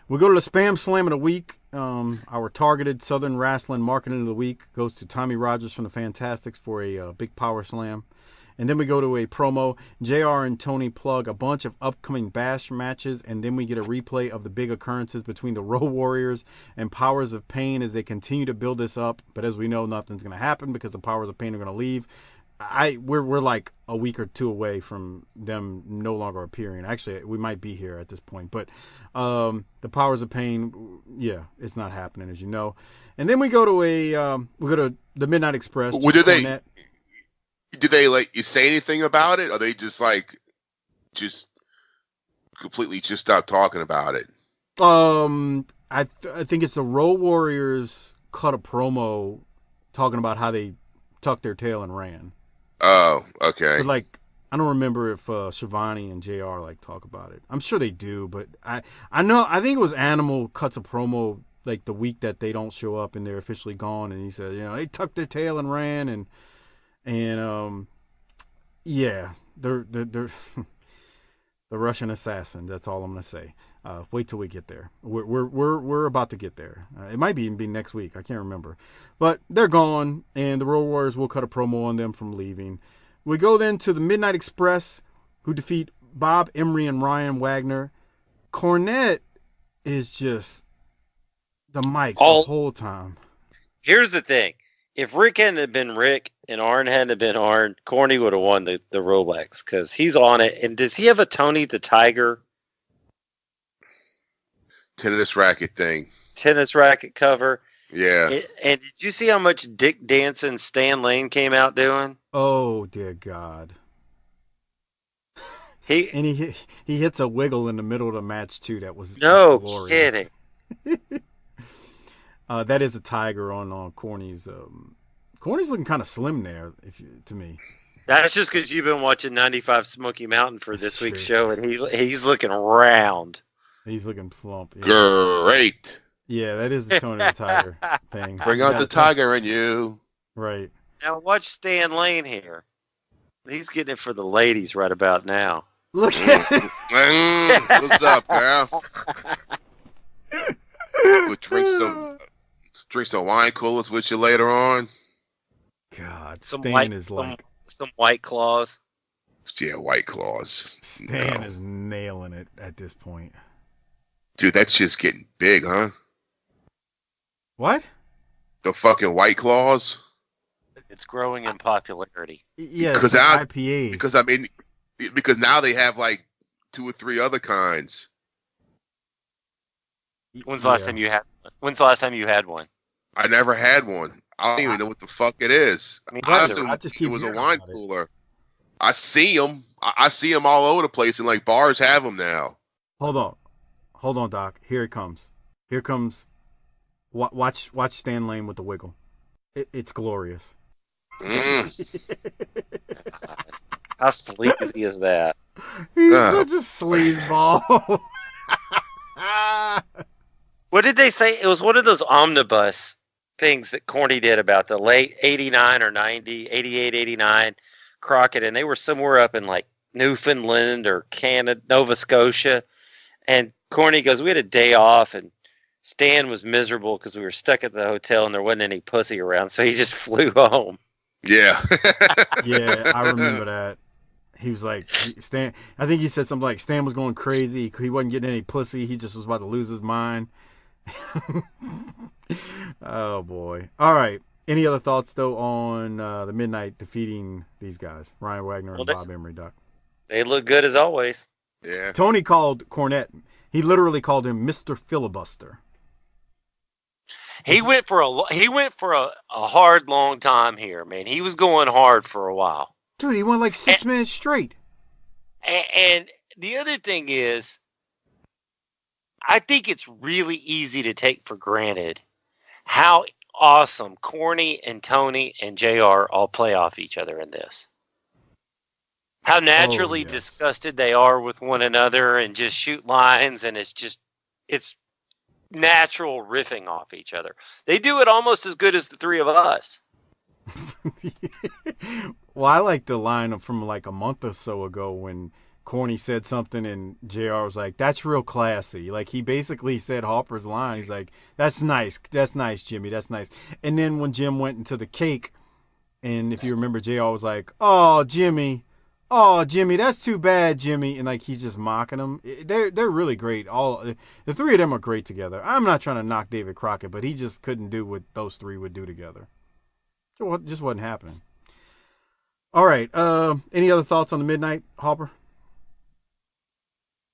We go to the Spam Slam of the week. Our targeted Southern Wrestling Marketing of the week goes to Tommy Rogers from the Fantastics for a big power slam. And then we go to a promo. JR and Tony plug a bunch of upcoming Bash matches, and then we get a replay of the big occurrences between the Road Warriors and Powers of Pain as they continue to build this up. But as we know, nothing's going to happen because the Powers of Pain are going to leave. We're like a week or two away from them no longer appearing. Actually, we might be here at this point. But the Powers of Pain, yeah, it's not happening, as you know. And then we go to the Midnight Express. Did they like you say anything about it? Or they just like completely just stop talking about it? I think it's the Road Warriors cut a promo talking about how they tucked their tail and ran. Oh, okay. But like I don't remember if Shivani and JR like talk about it. I'm sure they do, but I think it was Animal cuts a promo like the week that they don't show up and they're officially gone, and he said, they tucked their tail and ran and yeah, they're the Russian assassin. That's all I'm gonna say. Wait till we get there. We're about to get there. It might even be next week. I can't remember, but they're gone, and the Road Warriors will cut a promo on them from leaving. We go then to the Midnight Express, who defeat Bob Emery and Ryan Wagner. Cornette is just the mic the whole time. Here's the thing. If Rick hadn't been Rick and Arn hadn't been Arn, Corny would have won the Rolex because he's on it. And does he have a Tony the Tiger tennis racket thing? Tennis racket cover. Yeah. And did you see how much Dick Danson Stan Lane came out doing? Oh, dear God. He hits a wiggle in the middle of the match, too. That was no glorious. Kidding. That is a tiger on Corny's Corny's looking kind of slim there, to me. That's just because you've been watching 95 Smoky Mountain for this week's true. show, and he's looking round. He's looking plump. Yeah. Great. Yeah, that is the Tony the Tiger thing. Bring out the tiger in you. Right. Now watch Stan Lane here. He's getting it for the ladies right about now. Look at it. What's up, girl? We'll drink some wine coolers with you later on. God, Some Stan is like... Some White Claws. Yeah, White Claws. Stan is nailing it at this point. Dude, that's just getting big, huh? What? The fucking White Claws? It's growing in popularity. Yeah, because like IPAs. Because now they have like 2 or 3 other kinds. When's the last time you had one? I never had one. I don't even know what the fuck it is. I assume it was a wine cooler. I see them. I see them all over the place, and like bars have them now. Hold on, Doc. Here it comes. Here comes. Watch Stan Lane with the wiggle. It's glorious. How sleazy is that? He's such a sleazeball. What did they say? It was one of those omnibus things that Corny did about the late 89 or 90, 88, 89 Crockett, and they were somewhere up in like Newfoundland or Canada, Nova Scotia. And Corny goes, we had a day off, and Stan was miserable because we were stuck at the hotel and there wasn't any pussy around, so he just flew home. Yeah. Yeah, I remember that. He was like, Stan, I think he said something like Stan was going crazy. He wasn't getting any pussy. He just was about to lose his mind. Oh, boy. All right. Any other thoughts, though, on the Midnight defeating these guys, Ryan Wagner and Bob Emery, Doc? They look good as always. Yeah. Tony called Cornette. He literally called him Mr. Filibuster. He went for a hard, long time here, man. He was going hard for a while. Dude, he went like 6 minutes straight. And the other thing is, I think it's really easy to take for granted how awesome Corny and Tony and JR all play off each other in this. How naturally disgusted they are with one another and just shoot lines, and it's natural riffing off each other. They do it almost as good as the three of us. Well, I like the line from like a month or so ago when Corny said something and JR was like, that's real classy. Like, he basically said Harper's line. He's like, that's nice, Jimmy, that's nice. And then when Jim went into the cake, and if you remember, JR was like, oh, Jimmy, that's too bad, Jimmy. And like, he's just mocking him. They're really great. All the three of them are great together. I'm not trying to knock David Crockett, but he just couldn't do what those three would do together. It just wasn't happening. All right. Any other thoughts on the Midnight, Hopper?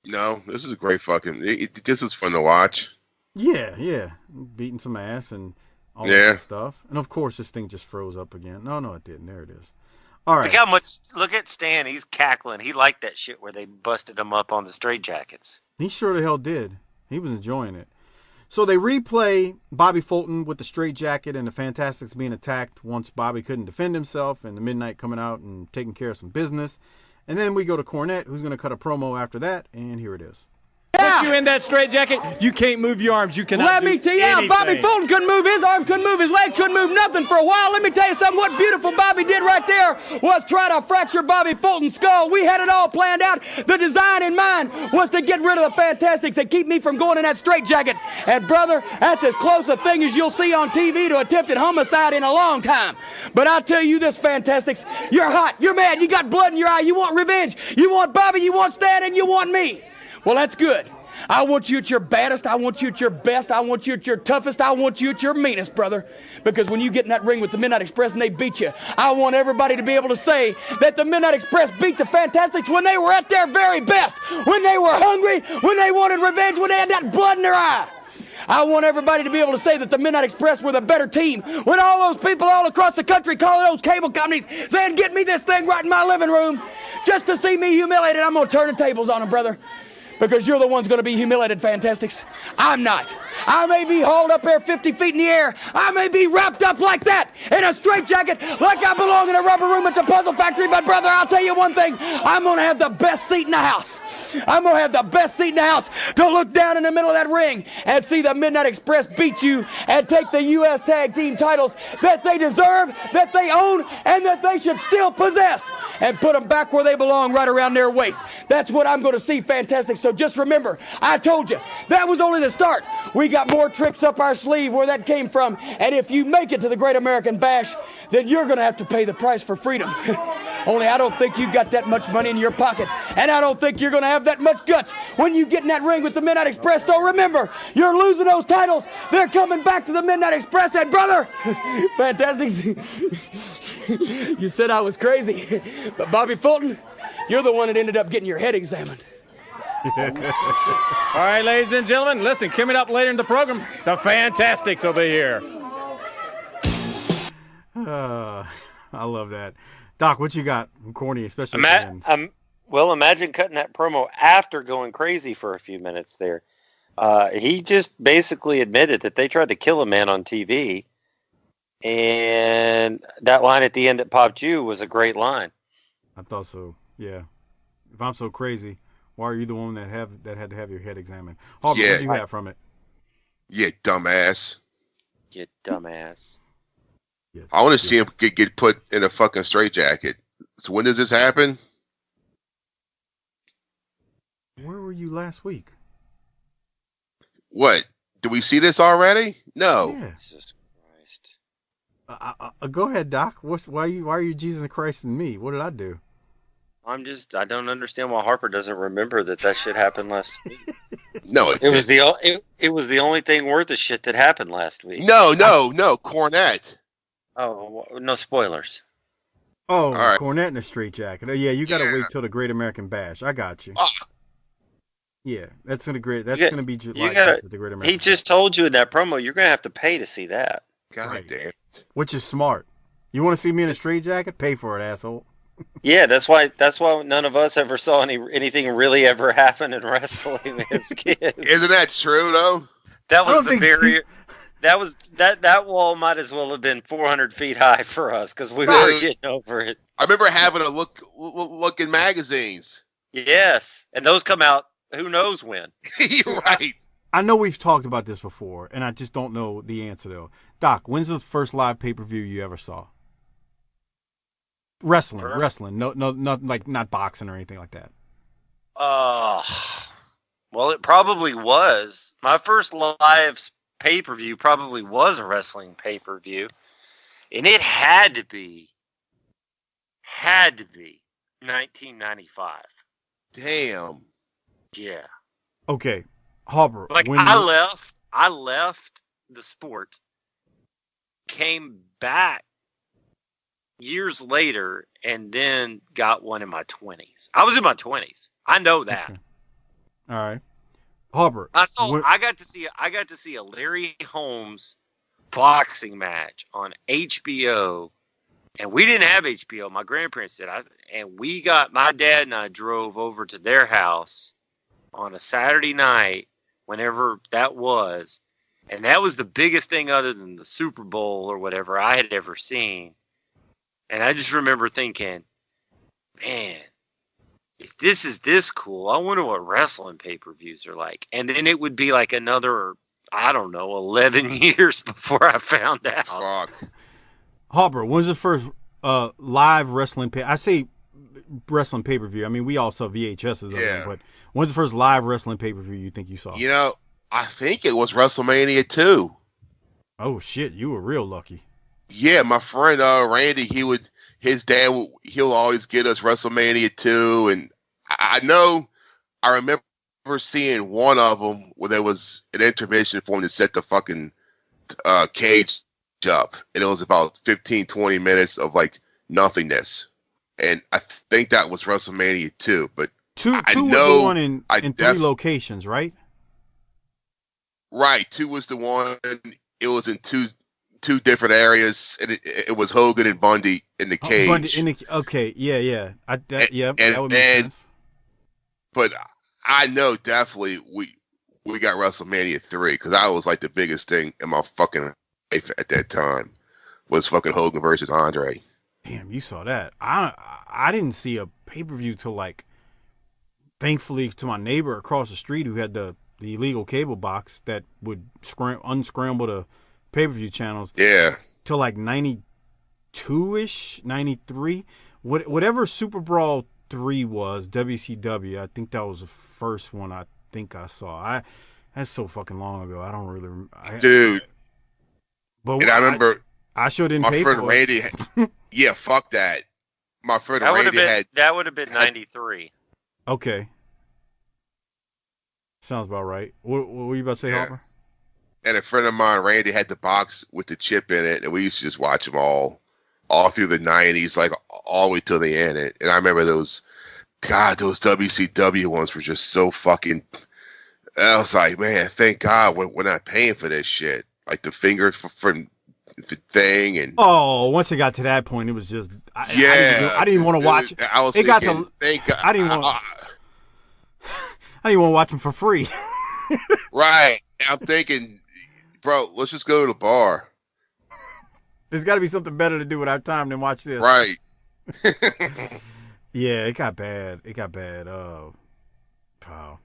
No, this is a great fucking. This was fun to watch. Yeah, beating some ass and all that stuff. And of course, this thing just froze up again. No, it didn't. There it is. All right. Look at Stan. He's cackling. He liked that shit where they busted him up on the straitjackets. He sure the hell did. He was enjoying it. So they replay Bobby Fulton with the straitjacket and the Fantastics being attacked once Bobby couldn't defend himself, and the Midnight coming out and taking care of some business. And then we go to Cornette, who's going to cut a promo after that, and here it is. Put you in that straitjacket, you can't move your arms. You cannot. Let me tell you, anything. Bobby Fulton couldn't move his arms, couldn't move his legs, couldn't move nothing for a while. Let me tell you something. What beautiful Bobby did right there was try to fracture Bobby Fulton's skull. We had it all planned out. The design in mind was to get rid of the Fantastics and keep me from going in that straitjacket. And brother, that's as close a thing as you'll see on TV to attempted homicide in a long time. But I'll tell you this, Fantastics, you're hot, you're mad, you got blood in your eye, you want revenge, you want Bobby, you want Stan, and you want me. Well, that's good. I want you at your baddest. I want you at your best. I want you at your toughest. I want you at your meanest, brother. Because when you get in that ring with the Midnight Express and they beat you, I want everybody to be able to say that the Midnight Express beat the Fantastics when they were at their very best, when they were hungry, when they wanted revenge, when they had that blood in their eye. I want everybody to be able to say that the Midnight Express were the better team when all those people all across the country calling those cable companies saying, get me this thing right in my living room just to see me humiliated. I'm going to turn the tables on them, brother. because you're the ones going to be humiliated, Fantastics. I'm not. I may be hauled up there 50 feet in the air. I may be wrapped up like that in a straitjacket like I belong in a rubber room at the Puzzle Factory. But, brother, I'll tell you one thing. I'm going to have the best seat in the house. I'm going to have the best seat in the house to look down in the middle of that ring and see the Midnight Express beat you and take the U.S. Tag Team titles that they deserve, that they own, and that they should still possess, and put them back where they belong, right around their waist. That's what I'm going to see, Fantastic. So just remember, I told you, that was only the start. We got more tricks up our sleeve where that came from, and if you make it to the Great American Bash, then you're going to have to pay the price for freedom. Only I don't think you've got that much money in your pocket, and I don't think you're going to have that much guts when you get in that ring with the Midnight Express. So remember, you're losing those titles. They're coming back to the Midnight Express. And brother, Fantastic, you said I was crazy, but Bobby Fulton, you're the one that ended up getting your head examined. All right, ladies and gentlemen, listen, coming up later in the program, the Fantastics will be here. I love that. Doc, what you got from Corny, especially well, imagine cutting that promo after going crazy for a few minutes there. He just basically admitted that they tried to kill a man on TV, and that line at the end that popped you was a great line. I thought so, yeah. If I'm so crazy, why are you the one that had to have your head examined? What did you have from it? Yeah, dumbass. You dumbass. Yeah, I want to see him get put in a fucking straitjacket. So when does this happen? Where were you last week? What? Did we see this already? No. Yeah. Jesus Christ. Go ahead, Doc. Why are you Jesus Christ and me? What did I do? I don't understand why Harper doesn't remember that shit happened last week. No, it was the only thing worth of shit that happened last week. No, Cornette. Oh, no spoilers. Oh, right. Cornette in a straitjacket. Oh, yeah, you got to wait till the Great American Bash. I got you. Yeah, that's gonna be July. The Great American He just told you in that promo you're gonna have to pay to see that. God damn. Which is smart. You want to see me in a straitjacket? Pay for it, asshole. Yeah, that's why none of us ever saw anything really ever happen in wrestling as kids. Isn't that true though? That was the barrier. That wall might as well have been 400 feet high for us because we were getting over it. I remember having a look in magazines. Yes, and those come out who knows when. You're right. I know we've talked about this before, and I just don't know the answer though. Doc, when's the first live pay-per-view you ever saw? Wrestling. No, not boxing or anything like that. Well, it probably was. My first live pay-per-view probably was a wrestling pay-per-view, and it had to be 1995. Damn. Yeah. Okay, Harper. I left the sport, came back years later, and then got one in my 20s. I was in my 20s. I know that. Okay. All right, Harper. I got to see a Larry Holmes boxing match on HBO, and we didn't have HBO. My grandparents did. My dad and I drove over to their house on a Saturday night, whenever that was, and that was the biggest thing other than the Super Bowl or whatever I had ever seen. And I just remember thinking, man, if this is this cool, I wonder what wrestling pay-per-views are like. And then it would be like another, I don't know, 11 years before I found out. Fuck. Harper, when's the first live wrestling I say wrestling pay-per-view. I mean, we all saw VHSs of them, but when's the first live wrestling pay-per-view you think you saw? You know, I think it was WrestleMania 2. Oh, shit. You were real lucky. Yeah, my friend Randy, he'll always get us WrestleMania 2, and I remember seeing one of them where there was an intermission for him to set the fucking cage up, and it was about 15, 20 minutes of like nothingness, and I think that was WrestleMania 2. But two was the one in 3 locations, right? Right, 2 was the one. It was in two different areas, and it was Hogan and Bundy in the cage. Okay, yeah. That would make sense. But I know definitely we got WrestleMania 3 because that was like the biggest thing in my fucking life at that time was fucking Hogan versus Andre. Damn, you saw that. I didn't see a pay-per-view till like, thankfully to my neighbor across the street who had the illegal cable box that would unscramble the pay-per-view channels. Yeah. Till like 92-ish, 93. Whatever Super Brawl 3 was, WCW, I think that was the first one I think I saw. That's so fucking long ago. I don't really Dude. But and I remember I sure didn't pay friend for Randy it. yeah, fuck that. My friend Randy that would have been 93. Okay. Sounds about right. What were you about to say, Harper? And a friend of mine, Randy, had the box with the chip in it, and we used to just watch them all through the 90s, like all the way till the end. And I remember those WCW ones were just so fucking. I was like, man, thank God we're not paying for this shit. Like the fingers from the thing, and once it got to that point, it was just I didn't even want to watch. I was thinking, thank God. I didn't want to watch them for free. Right. I'm thinking, bro, let's just go to the bar. There's got to be something better to do with our time than watch this. Right. Yeah, it got bad. Oh, wow.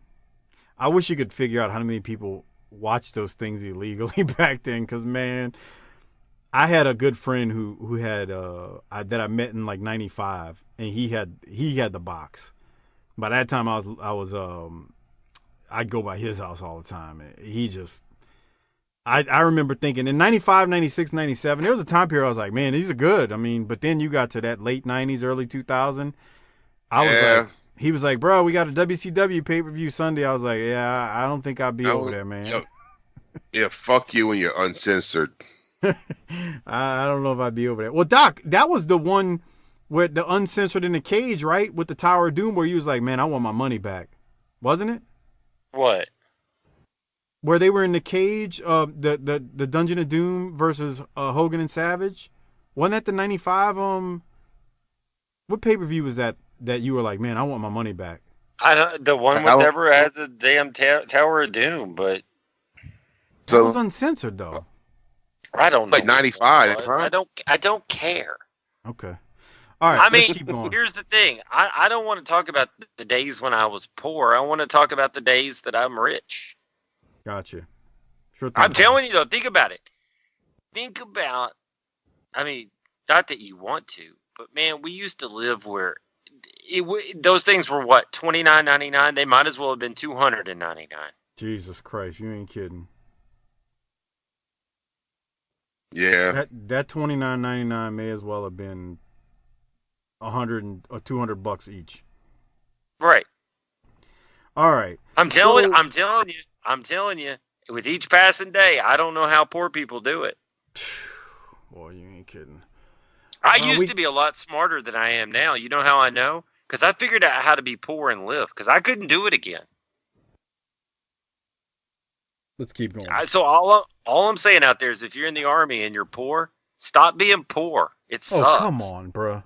I wish you could figure out how many people watched those things illegally back then. Because, man, I had a good friend who had that I met in like '95, and he had the box. By that time, I'd go by his house all the time. I remember thinking in 95, 96, 97, there was a time period I was like, man, these are good. I mean, but then you got to that late 90s, early 2000. He was like, bro, we got a WCW pay-per-view Sunday. I was like, yeah, I don't think I'll be over there, man. Yeah, fuck you when you're uncensored. I don't know if I'd be over there. Well, Doc, that was the one where the uncensored in the cage, right? With the Tower of Doom, where you was like, man, I want my money back. Wasn't it? What? Where they were in the cage, the Dungeon of Doom versus Hogan and Savage. Wasn't that the 95? What pay-per-view was that you were like, man, I want my money back? The one with ever had the damn Tower of Doom, but that was uncensored though. I don't know. Like 95. I don't care. Okay. All right. I mean, keep going. Here's the thing. I don't want to talk about the days when I was poor. I want to talk about the days that I'm rich. Gotcha. Sure. I'm telling you though, think about it. I mean, not that you want to, but man, we used to live where those things were what, $29.99? They might as well have been $299. Jesus Christ, you ain't kidding. Yeah. That $29.99 may as well have been $100 or $200 each. Right. All right. I'm telling you, with each passing day, I don't know how poor people do it. Boy, you ain't kidding. I used to be a lot smarter than I am now. You know how I know? Because I figured out how to be poor and live. Because I couldn't do it again. Let's keep going. So all I'm saying out there is, if you're in the Army and you're poor, stop being poor. It sucks. Oh, come on, bro.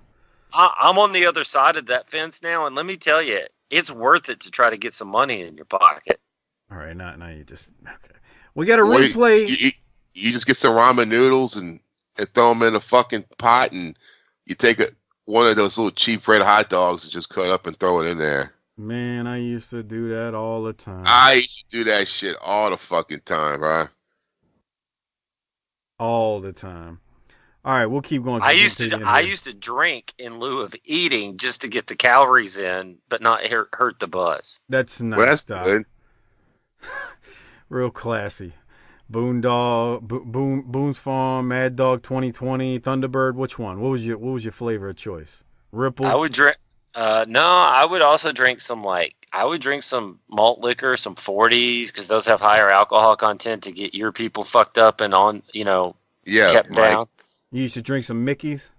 I'm on the other side of that fence now, and let me tell you, it's worth it to try to get some money in your pocket. All right, now you just okay. We got to replay. You just get some ramen noodles and throw them in a fucking pot, and you take one of those little cheap red hot dogs and just cut up and throw it in there. Man, I used to do that all the time. I used to do that shit all the fucking time, bro. All the time. All right, we'll keep going. I used to drink in lieu of eating just to get the calories in, but not hurt the buzz. That's nice. Well, that's good. Real classy. Boone's Farm, Mad Dog 2020, Thunderbird. Which one? What was your flavor of choice? Ripple. I would drink. No, I would also drink some some malt liquor, some 40s, because those have higher alcohol content to get your people fucked up and on, kept down. You used to drink some Mickeys?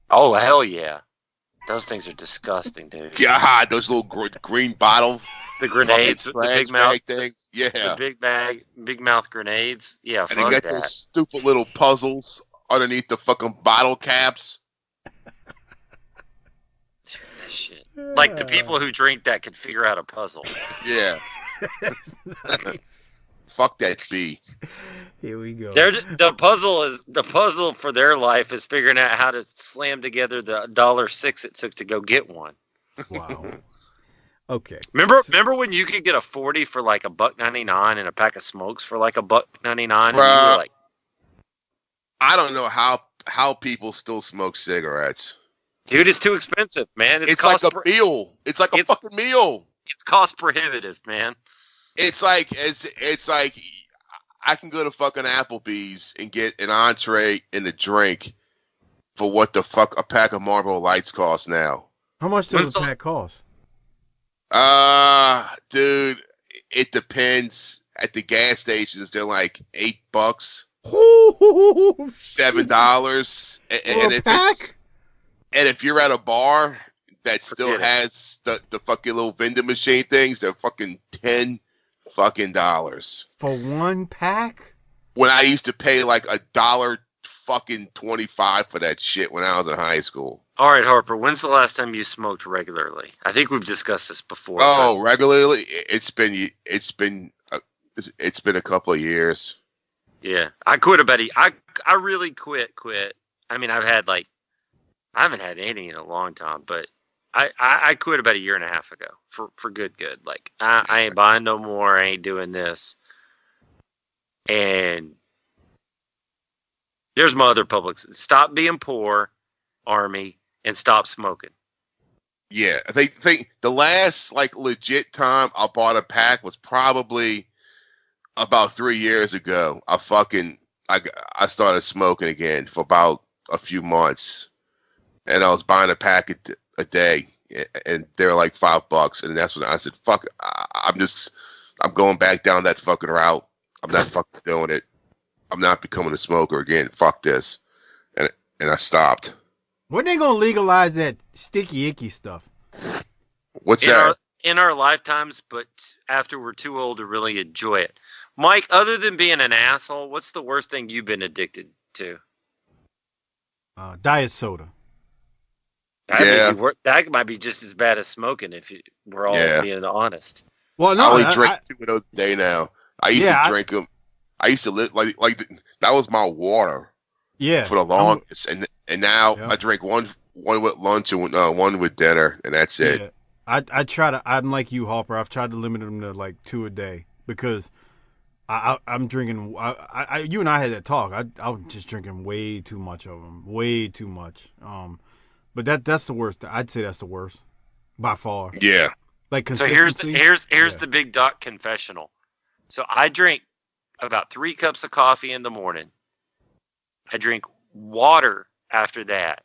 Oh, hell yeah. Those things are disgusting, dude. Yeah, those little green bottles. The grenades, the big mouth things. Yeah. The big mouth grenades. Yeah, and they got those stupid little puzzles underneath the fucking bottle caps. shit. Like the people who drink that could figure out a puzzle. Yeah. Nice. Fuck that B. Here we go. The puzzle for their life is figuring out how to slam together the $1.06 it took to go get one. Wow. Okay. Remember when you could get a 40 for like $1.99 and a pack of smokes for like $1.99? And you were like, I don't know how people still smoke cigarettes. Dude, it's too expensive, man. It's like a meal. It's like a fucking meal. It's cost prohibitive, man. It's like I can go to fucking Applebee's and get an entree and a drink for what the fuck a pack of Marlboro Lights cost now. How much does a pack cost? Dude, it depends. At the gas stations, they're like $8, $7, and if you're at a bar that still has the fucking little vending machine things, they're fucking $10 for one pack. When I used to pay like $1.25 for that shit when I was in high school. All right, Harper. When's the last time you smoked regularly? I think we've discussed this before. Oh, regularly? It's been a couple of years. Yeah, I quit I really quit. I mean, I haven't had any in a long time, but I quit about 1.5 years ago for good. Like I ain't buying no more. I ain't doing this. And there's my other publics. Stop being poor, Army, and stop smoking. Yeah, I think the last like legit time I bought a pack was probably about 3 years ago. I started smoking again for about a few months, and I was buying a pack a day, and they're like $5, and that's when I said, "Fuck, I'm going back down that fucking route. I'm not fucking doing it. I'm not becoming a smoker again. Fuck this," and I stopped. When they gonna legalize that sticky icky stuff? What's that? In our lifetimes, but after we're too old to really enjoy it. Mike, other than being an asshole, what's the worst thing you've been addicted to? Diet soda. That might be just as bad as smoking if we're all being honest. Well, no, I only drink 2 of those a day now. I used to drink them. I used to live like that was my water. Yeah. For the longest, and now I drink one with lunch and one with dinner, and that's it. Yeah. I try to. I'm like you, Harper. I've tried to limit them to like 2 a day because I'm drinking. You and I had that talk. I was just drinking way too much of them, way too much. But that's the worst. I'd say that's the worst by far. Yeah. Like consistency. So here's the big Doc confessional. So I drink about 3 cups of coffee in the morning. I drink water after that.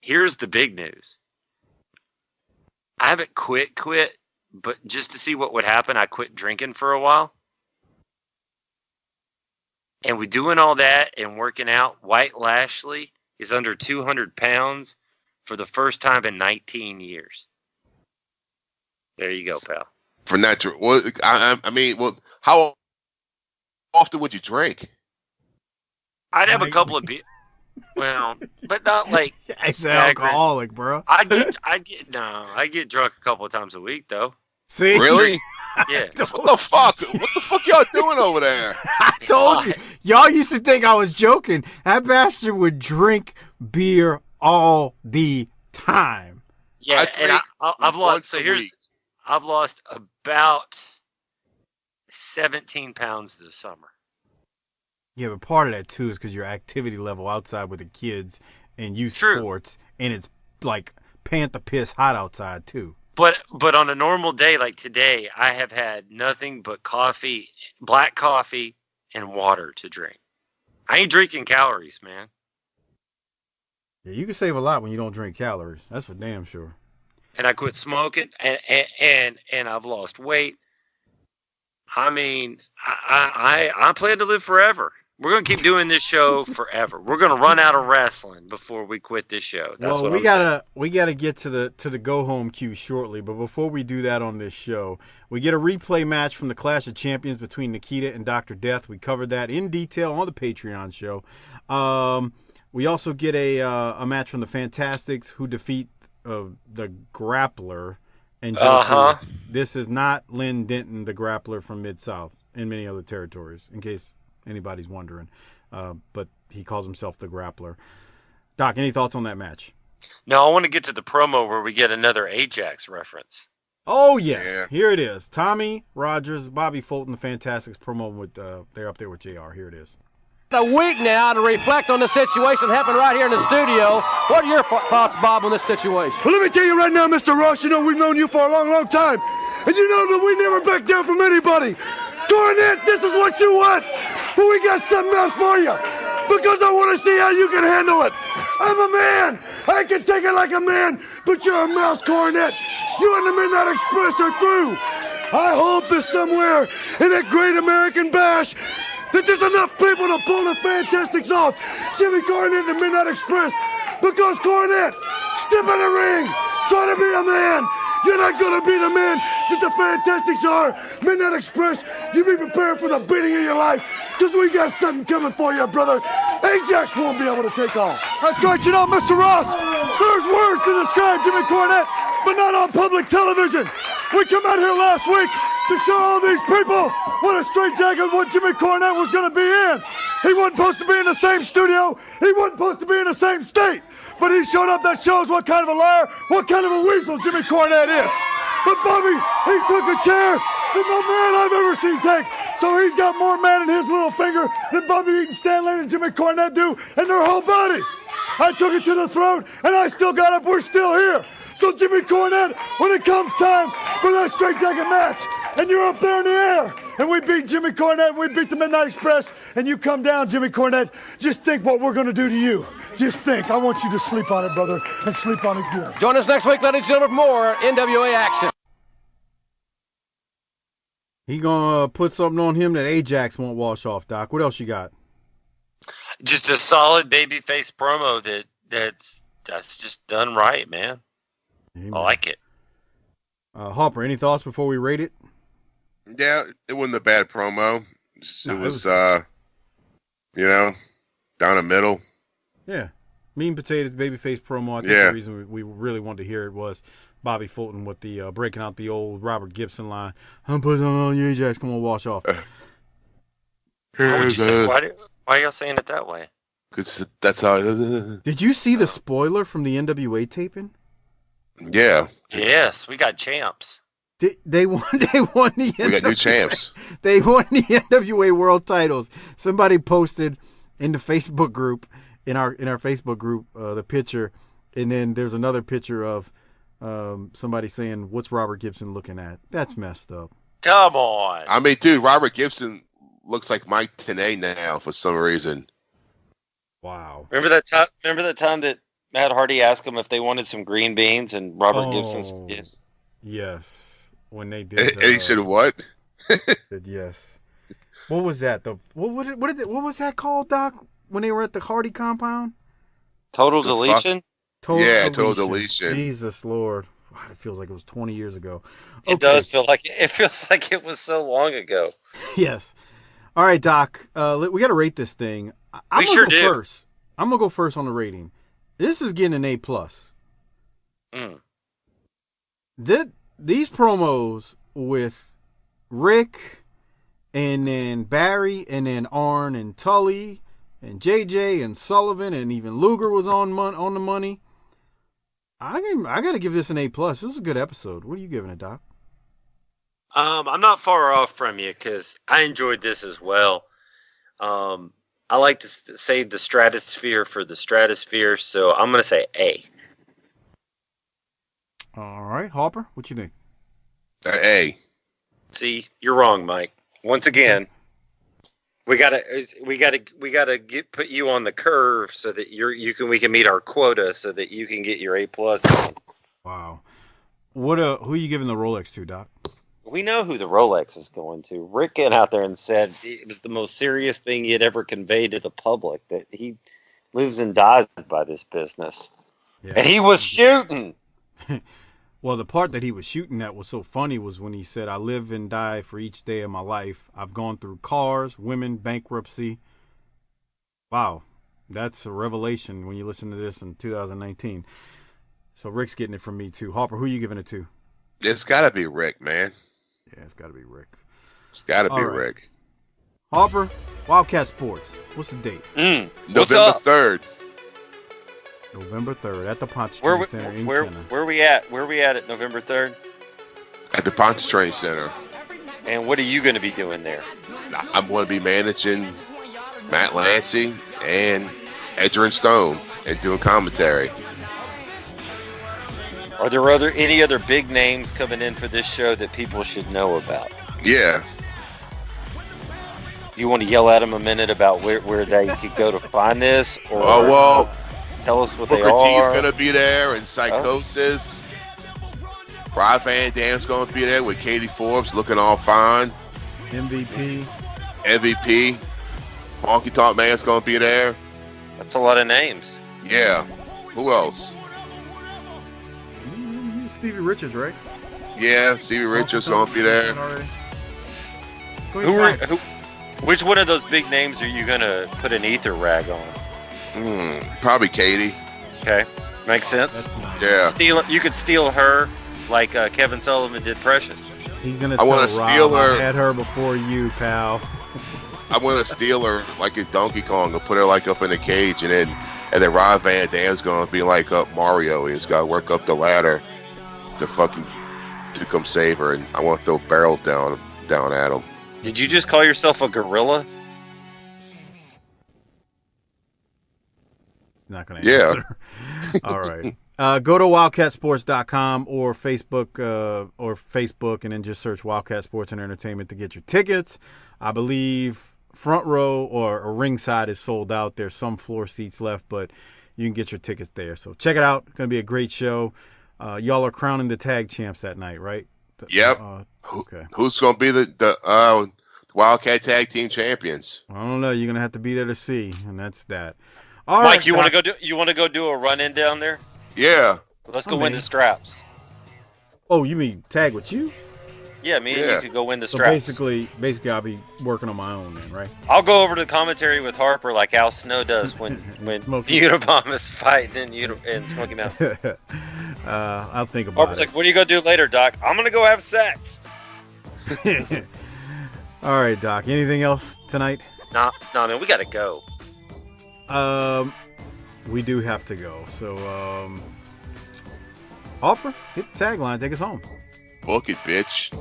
Here's the big news. I haven't quit, but just to see what would happen, I quit drinking for a while. And we doing all that and working out. White Lashley is under 200 pounds for the first time in 19 years. There you go, pal. For natural, well, I mean, well, how often would you drink? I'd have a couple of beers. Well, but not like it's alcoholic, bro. I get drunk a couple of times a week though. See? Really? Yeah. What the fuck? What the fuck y'all doing over there? I told you. Y'all used to think I was joking. That bastard would drink beer all the time. Yeah, and I've lost. So I've lost about 17 pounds this summer. Yeah, but part of that too is because your activity level outside with the kids and youth sports, and it's like panther piss hot outside too. But on a normal day like today, I have had nothing but coffee, black coffee, and water to drink. I ain't drinking calories, man. Yeah, you can save a lot when you don't drink calories. That's for damn sure. And I quit smoking, and I've lost weight. I mean, I plan to live forever. We're gonna keep doing this show forever. We're gonna run out of wrestling before we quit this show. That's what we gotta get to the go home queue shortly. But before we do that on this show, we get a replay match from the Clash of Champions between Nikita and Dr. Death. We covered that in detail on the Patreon show. We also get a match from the Fantastics who defeat the grappler, and this is not Lynn Denton, the grappler from Mid-South and many other territories, in case anybody's wondering. But he calls himself the grappler. Doc, any thoughts on that match? No, I want to get to the promo where we get another Ajax reference. Oh, yes. Yeah. Here it is. Tommy Rogers, Bobby Fulton, the Fantastics promo with they're up there with JR. Here it is. A week now to reflect on the situation happened right here in the studio. What are your thoughts, Bob, on this situation? Well, let me tell you right now, Mr. Ross, you know we've known you for a long, long time. And you know that we never back down from anybody. Cornette, this is what you want. But we got something else for you. Because I want to see how you can handle it. I'm a man. I can take it like a man. But you're a mouse, Cornette. You and the Midnight Express are through. I hope that somewhere in that great American bash that there's enough people to pull the Fantastics off. Jimmy Cornette and the Midnight Express. Because Cornette, step in the ring. Try to be a man. You're not going to be the man that the Fantastics are. Midnight Express, you be prepared for the beating of your life. Because we got something coming for you, brother. Ajax won't be able to take off. That's right, you know, Mr. Ross. There's words to describe Jimmy Cornette, but not on public television. We come out here last week to show all these people what a straitjacket what Jimmy Cornette was going to be in. He wasn't supposed to be in the same studio. He wasn't supposed to be in the same state. But he showed up. That shows what kind of a liar, what kind of a weasel Jimmy Cornette is. But Bobby, he took a chair that no man I've ever seen take. So he's got more man in his little finger than Bobby Eaton Stanley and Jimmy Cornette do in their whole body. I took it to the throat, and I still got up. We're still here. So Jimmy Cornette, when it comes time for that straitjacket match, and you're up there in the air, and we beat Jimmy Cornette, and we beat the Midnight Express, and you come down, Jimmy Cornette, just think what we're going to do to you. Just think. I want you to sleep on it, brother, and sleep on it good. Join us next week, ladies and gentlemen, for more NWA action. He gonna put something on him that Ajax won't wash off, Doc. What else you got? Just a solid babyface promo that's just done right, man. Amen. I like it. Hopper, any thoughts before we rate it? Yeah, it wasn't a bad promo. It was you know, down the middle. Yeah. Meat and potatoes, babyface promo. I think the reason we really wanted to hear it was Bobby Fulton with the breaking out the old Robert Gibson line. I'm putting on you, Ajax. Come on, wash off. Why are y'all saying it that way? Because that's how. Did you see the spoiler from the NWA taping? Yeah. Yes, we got champs. They won the NWA. We got new champs. They won the NWA World Titles. Somebody posted in the Facebook group, in our Facebook group, the picture, and then there's another picture of somebody saying, "What's Robert Gibson looking at?" That's messed up. Come on. I mean, dude, Robert Gibson looks like Mike Tenay now for some reason. Wow. Remember that time that Matt Hardy asked him if they wanted some green beans, and Robert Gibson said yes. Yes. When they did. And he said what? Said yes. What was that? What was that called, Doc? When they were at the Hardy compound? Total deletion. Total deletion. Jesus Lord. Wow, it feels like it was 20 years ago. Okay. It does feel like it feels like it was so long ago. Yes. All right, Doc. We got to rate this thing. I'm gonna go first. I'm gonna go first on the rating. This is getting an A+. These promos with Rick and then Barry and then Arn and Tully and JJ and Sullivan and even Luger was on the money. I got to give this an A+. This was a good episode. What are you giving it, Doc? I'm not far off from you because I enjoyed this as well. I like to save the stratosphere for the stratosphere, so I'm going to say A. All right, Hopper, what you think? A. See, you're wrong, Mike. Once again, we gotta put you on the curve so that we can meet our quota so that you can get your A+. Wow. Who are you giving the Rolex to, Doc? We know who the Rolex is going to. Rick went out there and said it was the most serious thing he had ever conveyed to the public, that he lives and dies by this business. Yeah. And he was shooting. Well, the part that he was shooting at was so funny was when he said, I live and die for each day of my life. I've gone through cars, women, bankruptcy. Wow. That's a revelation when you listen to this in 2019. So Rick's getting it from me too. Harper, who are you giving it to? It's got to be Rick, man. Yeah, it's got to be Rick. It's got to be right. Rick. Harper, Wildcat Sports. What's the date? November 3rd. November 3rd at the Pontchartrain Center in Kenner. Where we at? Where we at November 3rd? At the Pontchartrain Center. And what are you going to be doing there? I'm going to be managing Matt Lancey and Edger and Stone and doing commentary. Are there any other big names coming in for this show that people should know about? Yeah. You want to yell at them a minute about where they could go to find this? Or tell us what Booker they are. T's going to be there and Psychosis. Rob Van Dam's going to be there with Katie Forbes looking all fine. MVP. Honky Tonk Man's going to be there. That's a lot of names. Yeah. Who else? Stevie Richards, right? Yeah, Stevie Richards going to be there. Which one of those big names are you going to put an ether rag on? Probably Katie. Okay. Makes sense. Yeah. You could steal her like Kevin Sullivan did Precious. He's going to I want to steal her. I had her before you, pal. I want to steal her like a Donkey Kong and put her like up in a cage, and then Rob Van Dam's going to be like up Mario. He's got to work up the ladder to come save her, and I want to throw barrels down at him. Did you just call yourself a gorilla? Not going to answer. All right. Go to wildcatsports.com or Facebook, and then just search Wildcat Sports and Entertainment to get your tickets. I believe front row or ringside is sold out. There's some floor seats left, but you can get your tickets there. So check it out. It's going to be a great show. Y'all are crowning the tag champs that night, right? Yep. Okay. Who's going to be the Wildcat Tag Team Champions? I don't know. You're going to have to be there to see, and that's that. All Mike, right, you want to go do a run-in down there? Yeah. Let's go win the straps. Oh, you mean tag with you? Yeah, me and you could go win the So straps. basically, I'll be working on my own then, right? I'll go over to the commentary with Harper like Al Snow does when Unabomb is fighting and Smoky Mountain. I'll think about Harper's it. like, what are you going to do later, Doc? I'm going to go have sex. All right, Doc. Anything else tonight? No, man, we got to go. We do have to go. So, Harper, hit the tagline. Take us home. Book it, bitch.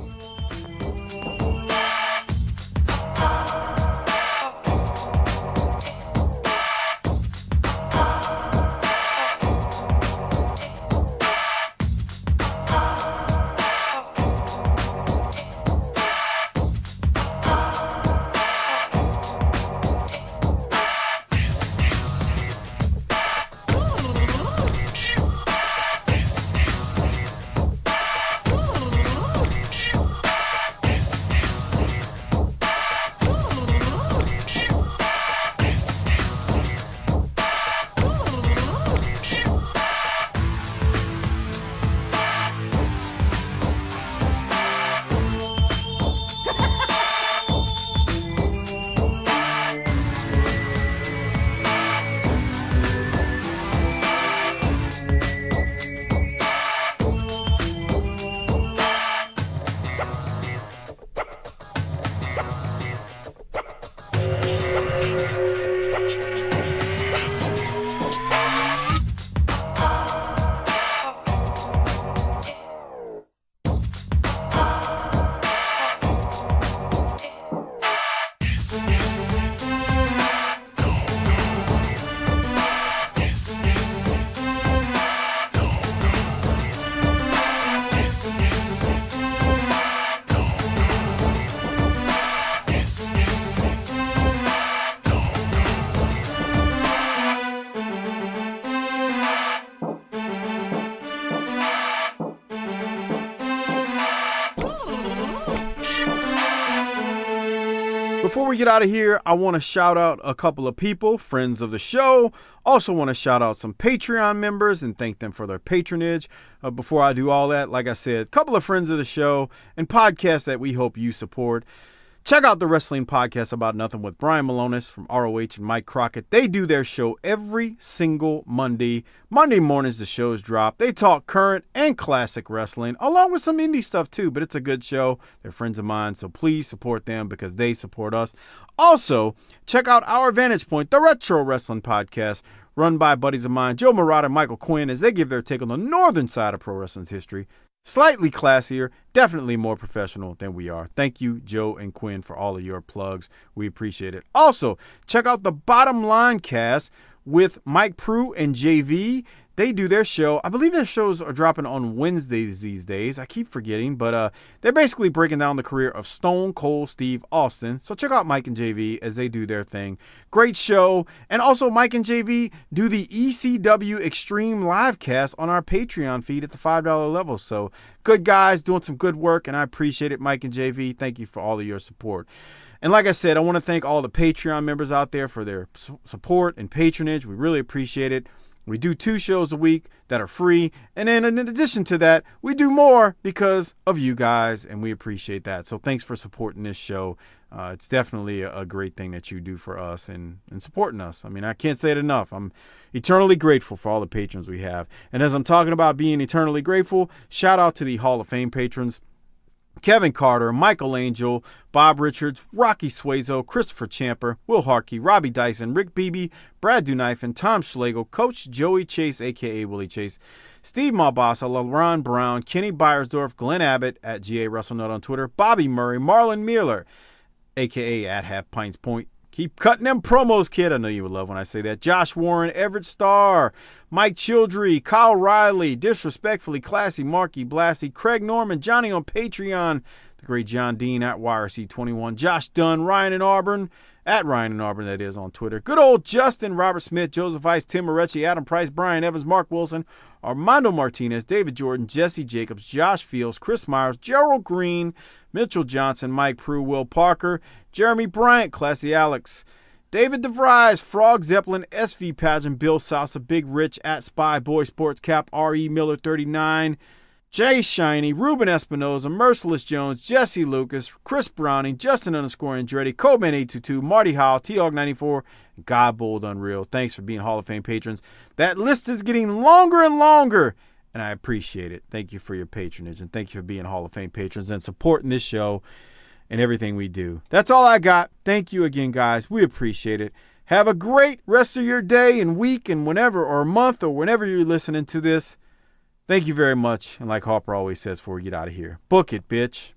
Before we get out of here, I want to shout out a couple of people, friends of the show. Also want to shout out some Patreon members and thank them for their patronage. Before I do all that, like I said, a couple of friends of the show and podcasts that we hope you support. Check out the Wrestling Podcast About Nothing with Brian Malonis from ROH and Mike Crockett. They do their show every single Monday. Monday mornings the shows drop. They talk current and classic wrestling, along with some indie stuff too, but it's a good show. They're friends of mine, so please support them because they support us. Also, check out Our Vantage Point, the Retro Wrestling Podcast, run by buddies of mine, Joe Murata and Michael Quinn, as they give their take on the northern side of pro wrestling's history. Slightly classier, definitely more professional than we are. Thank you, Joe and Quinn, for all of your plugs. We appreciate it. Also, check out the Bottom Line Cast with Mike Prue and JV. They do their show. I believe their shows are dropping on Wednesdays these days. I keep forgetting, but they're basically breaking down the career of Stone Cold Steve Austin. So check out Mike and JV as they do their thing. Great show. And also Mike and JV do the ECW Extreme Livecast on our Patreon feed at the $5 level. So good guys doing some good work, and I appreciate it, Mike and JV. Thank you for all of your support. And like I said, I want to thank all the Patreon members out there for their support and patronage. We really appreciate it. We do 2 shows a week that are free. And then in addition to that, we do more because of you guys, and we appreciate that. So thanks for supporting this show. It's definitely a great thing that you do for us and supporting us. I mean, I can't say it enough. I'm eternally grateful for all the patrons we have. And as I'm talking about being eternally grateful, shout out to the Hall of Fame patrons: Kevin Carter, Michael Angel, Bob Richards, Rocky Suazo, Christopher Champer, Will Harkey, Robbie Dyson, Rick Beebe, Brad Dunifin, Tom Schlegel, Coach Joey Chase, a.k.a. Willie Chase, Steve Malbasa, LaRon Brown, Kenny Beiersdorf, Glenn Abbott at GA WrestleNut on Twitter, Bobby Murray, Marlon Mueller, a.k.a. at Half Pints Point. Keep cutting them promos, kid. I know you would love when I say that. Josh Warren, Everett Starr, Mike Childrey, Kyle Riley, Disrespectfully Classy, Marky Blassie, Craig Norman, Johnny on Patreon, the great John Dean at YRC21, Josh Dunn, Ryan in Auburn, at Ryan in Auburn, that is, on Twitter. Good old Justin, Robert Smith, Joseph Ice, Tim Moretti, Adam Price, Brian Evans, Mark Wilson, Armando Martinez, David Jordan, Jesse Jacobs, Josh Fields, Chris Myers, Gerald Green, Mitchell Johnson, Mike Prue, Will Parker, Jeremy Bryant, Classy Alex, David DeVries, Frog Zeppelin, SV Pageant, Bill Salsa, Big Rich, at Spy Boy Sports Cap, R.E. Miller 39, Jay Shiny, Ruben Espinoza, Merciless Jones, Jesse Lucas, Chris Browning, Justin Andretti, Coleman 822, Marty Howell, T-Hog 94, God Bold Unreal. Thanks for being Hall of Fame patrons. That list is getting longer and longer, and I appreciate it. Thank you for your patronage, and thank you for being Hall of Fame patrons and supporting this show and everything we do. That's all I got. Thank you again, guys. We appreciate it. Have a great rest of your day and week and whenever, or month, or whenever you're listening to this. Thank you very much. And like Harper always says before we get out of here, book it, bitch.